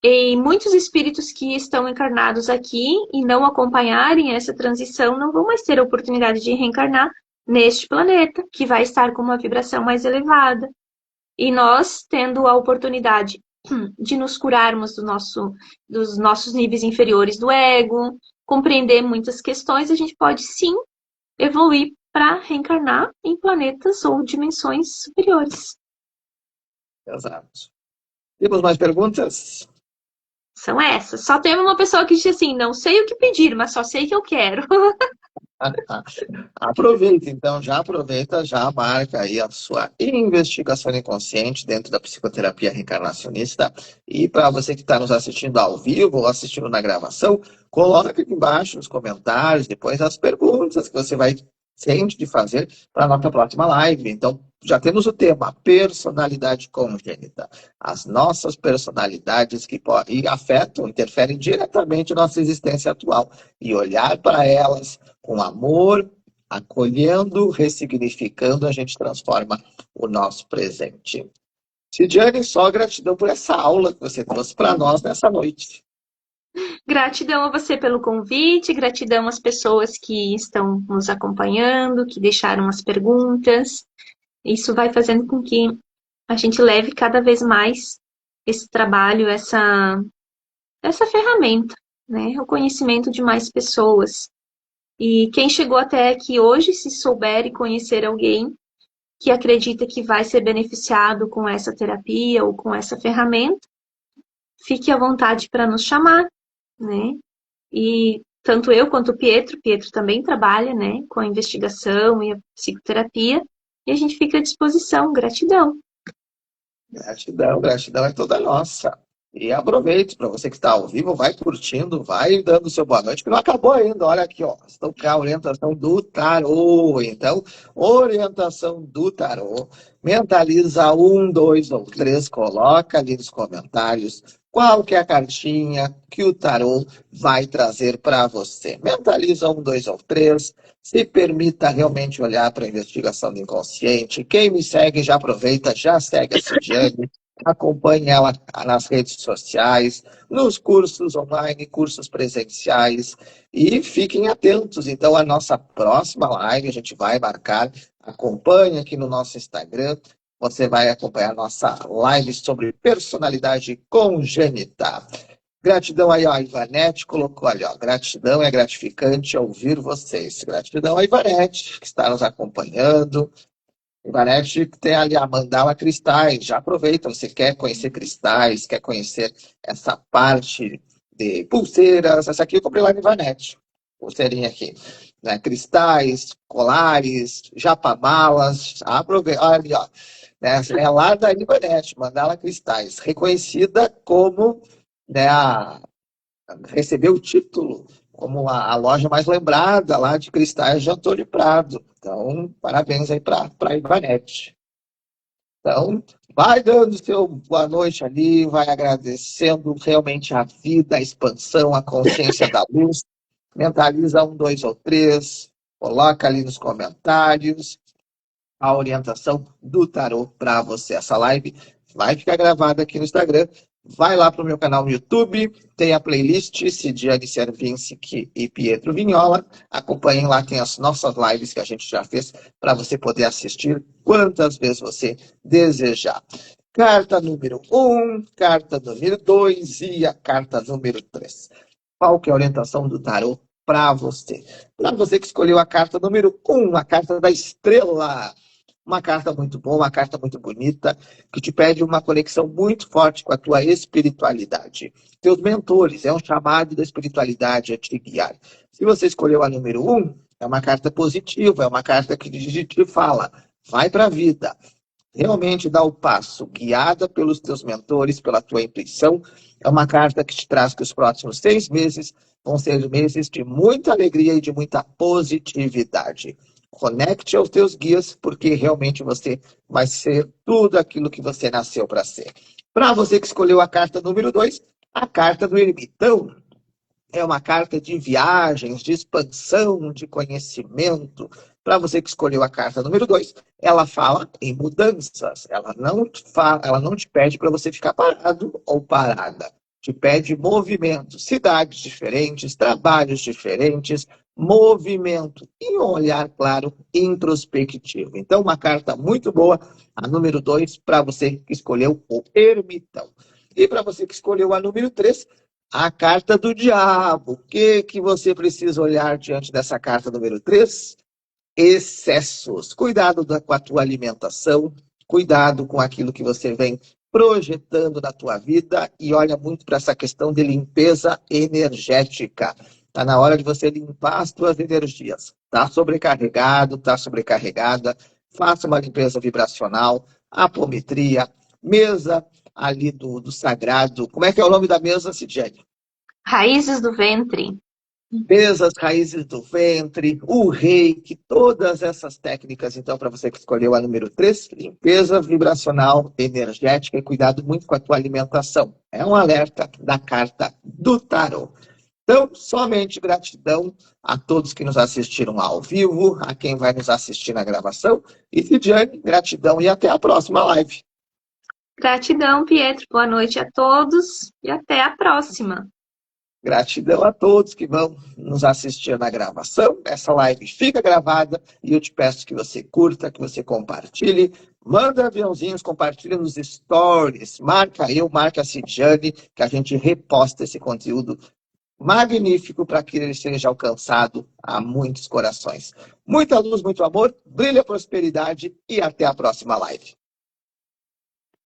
E muitos espíritos que estão encarnados aqui e não acompanharem essa transição não vão mais ter a oportunidade de reencarnar neste planeta, que vai estar com uma vibração mais elevada. E nós, tendo a oportunidade de nos curarmos dos nossos níveis inferiores do ego, compreender muitas questões, a gente pode sim evoluir para reencarnar em planetas ou dimensões superiores. Exato. Temos mais perguntas? São essas. Só tem uma pessoa que diz assim, não sei o que pedir, mas só sei que eu quero. Aproveita, então, já aproveita, já marca aí a sua investigação inconsciente dentro da psicoterapia reencarnacionista. E para você que está nos assistindo ao vivo ou assistindo na gravação, coloca aqui embaixo nos comentários, depois as perguntas que você vai sente de fazer para a nossa próxima live. Então, já temos o tema, personalidade congênita. As nossas personalidades que afetam, interferem diretamente na nossa existência atual. E olhar para elas com amor, acolhendo, ressignificando, a gente transforma o nosso presente. Cidiane, só gratidão por essa aula que você trouxe para nós nessa noite. Gratidão a você pelo convite, gratidão às pessoas que estão nos acompanhando, que deixaram as perguntas. Isso vai fazendo com que a gente leve cada vez mais esse trabalho, essa ferramenta, né? O conhecimento de mais pessoas. E quem chegou até aqui hoje, se souber e conhecer alguém que acredita que vai ser beneficiado com essa terapia ou com essa ferramenta, fique à vontade para nos chamar, né? E tanto eu quanto o Pietro também trabalha, né, com a investigação e a psicoterapia, e a gente fica à disposição. Gratidão. Gratidão, gratidão é toda nossa. E aproveite, para você que está ao vivo, vai curtindo, vai dando seu boa noite, que não acabou ainda. Olha aqui, ó. Estou com a orientação do tarô. Então, orientação do tarô. Mentaliza 1, 2 ou 3, coloca ali nos comentários qual que é a cartinha que o tarô vai trazer para você. Mentaliza 1, 2 ou 3. Se permita realmente olhar para a investigação do inconsciente. Quem me segue, já aproveita, já segue a Cidiane. Acompanhe ela nas redes sociais, nos cursos online, cursos presenciais. E fiquem atentos, então, à nossa próxima live, a gente vai marcar. Acompanhe aqui no nosso Instagram. Você vai acompanhar a nossa live sobre personalidade congênita. Gratidão aí, ó, a Ivanete colocou ali, ó, gratidão é gratificante ouvir vocês. Gratidão a Ivanete, que está nos acompanhando. Ivanete tem ali a mandala cristais, já aproveita, você quer conhecer cristais, quer conhecer essa parte de pulseiras, essa aqui eu comprei lá no Ivanete, pulseirinha aqui, né? Cristais, colares, japamalas, aproveita, olha ali, ó, né? É lá da Ivanete, mandala cristais, reconhecida como, né, recebeu o título como a loja mais lembrada lá de cristais de Antônio Prado. Então, parabéns aí para a Ivanete. Então, vai dando seu boa noite ali, vai agradecendo realmente a vida, a expansão, a consciência da luz. Mentaliza 1, 2 ou 3, coloca ali nos comentários a orientação do tarô para você. Essa live vai ficar gravada aqui no Instagram. Vai lá para o meu canal no YouTube, tem a playlist Cidiane Servinski e Pietro Vignola. Acompanhem lá, tem as nossas lives que a gente já fez para você poder assistir quantas vezes você desejar. Carta número 1, carta número 2 e a carta número 3. Qual que é a orientação do tarô para você? Para você que escolheu a carta número 1, a carta da estrela. Uma carta muito boa, uma carta muito bonita, que te pede uma conexão muito forte com a tua espiritualidade. Teus mentores, é um chamado da espiritualidade a te guiar. Se você escolheu a número 1, é uma carta positiva, é uma carta que te fala, vai para a vida. Realmente dá o passo, guiada pelos teus mentores, pela tua intuição. É uma carta que te traz que os próximos 6 meses vão ser meses de muita alegria e de muita positividade. Conecte aos teus guias, porque realmente você vai ser tudo aquilo que você nasceu para ser. Para você que escolheu a carta número 2, a carta do ermitão. É uma carta de viagens, de expansão, de conhecimento. Para você que escolheu a carta número 2, ela fala em mudanças. Ela não te pede para você ficar parado ou parada. Te pede movimento, cidades diferentes, trabalhos diferentes, movimento e um olhar, claro, introspectivo. Então, uma carta muito boa, a número 2, para você que escolheu o ermitão. E para você que escolheu a número 3, a carta do diabo. O que você precisa olhar diante dessa carta número 3? Excessos. Cuidado com a tua alimentação, cuidado com aquilo que você vem projetando na tua vida e olha muito para essa questão de limpeza energética. Está na hora de você limpar as tuas energias. Está sobrecarregado, está sobrecarregada. Faça uma limpeza vibracional, apometria, mesa ali do sagrado. Como é que é o nome da mesa, Cidiane? Raízes do ventre. Mesas, raízes do ventre, o reiki, todas essas técnicas. Então, para você que escolheu a número 3, limpeza vibracional, energética e cuidado muito com a tua alimentação. É um alerta da carta do tarô. Então, somente gratidão a todos que nos assistiram ao vivo, a quem vai nos assistir na gravação. E, Cidiane, gratidão e até a próxima live. Gratidão, Pietro. Boa noite a todos e até a próxima. Gratidão a todos que vão nos assistir na gravação. Essa live fica gravada e eu te peço que você curta, que você compartilhe. Manda aviãozinhos, compartilha nos stories. Marca eu, marca a Cidiane, que a gente reposta esse conteúdo magnífico para que ele seja alcançado a muitos corações. Muita luz, muito amor, brilha prosperidade e até a próxima live.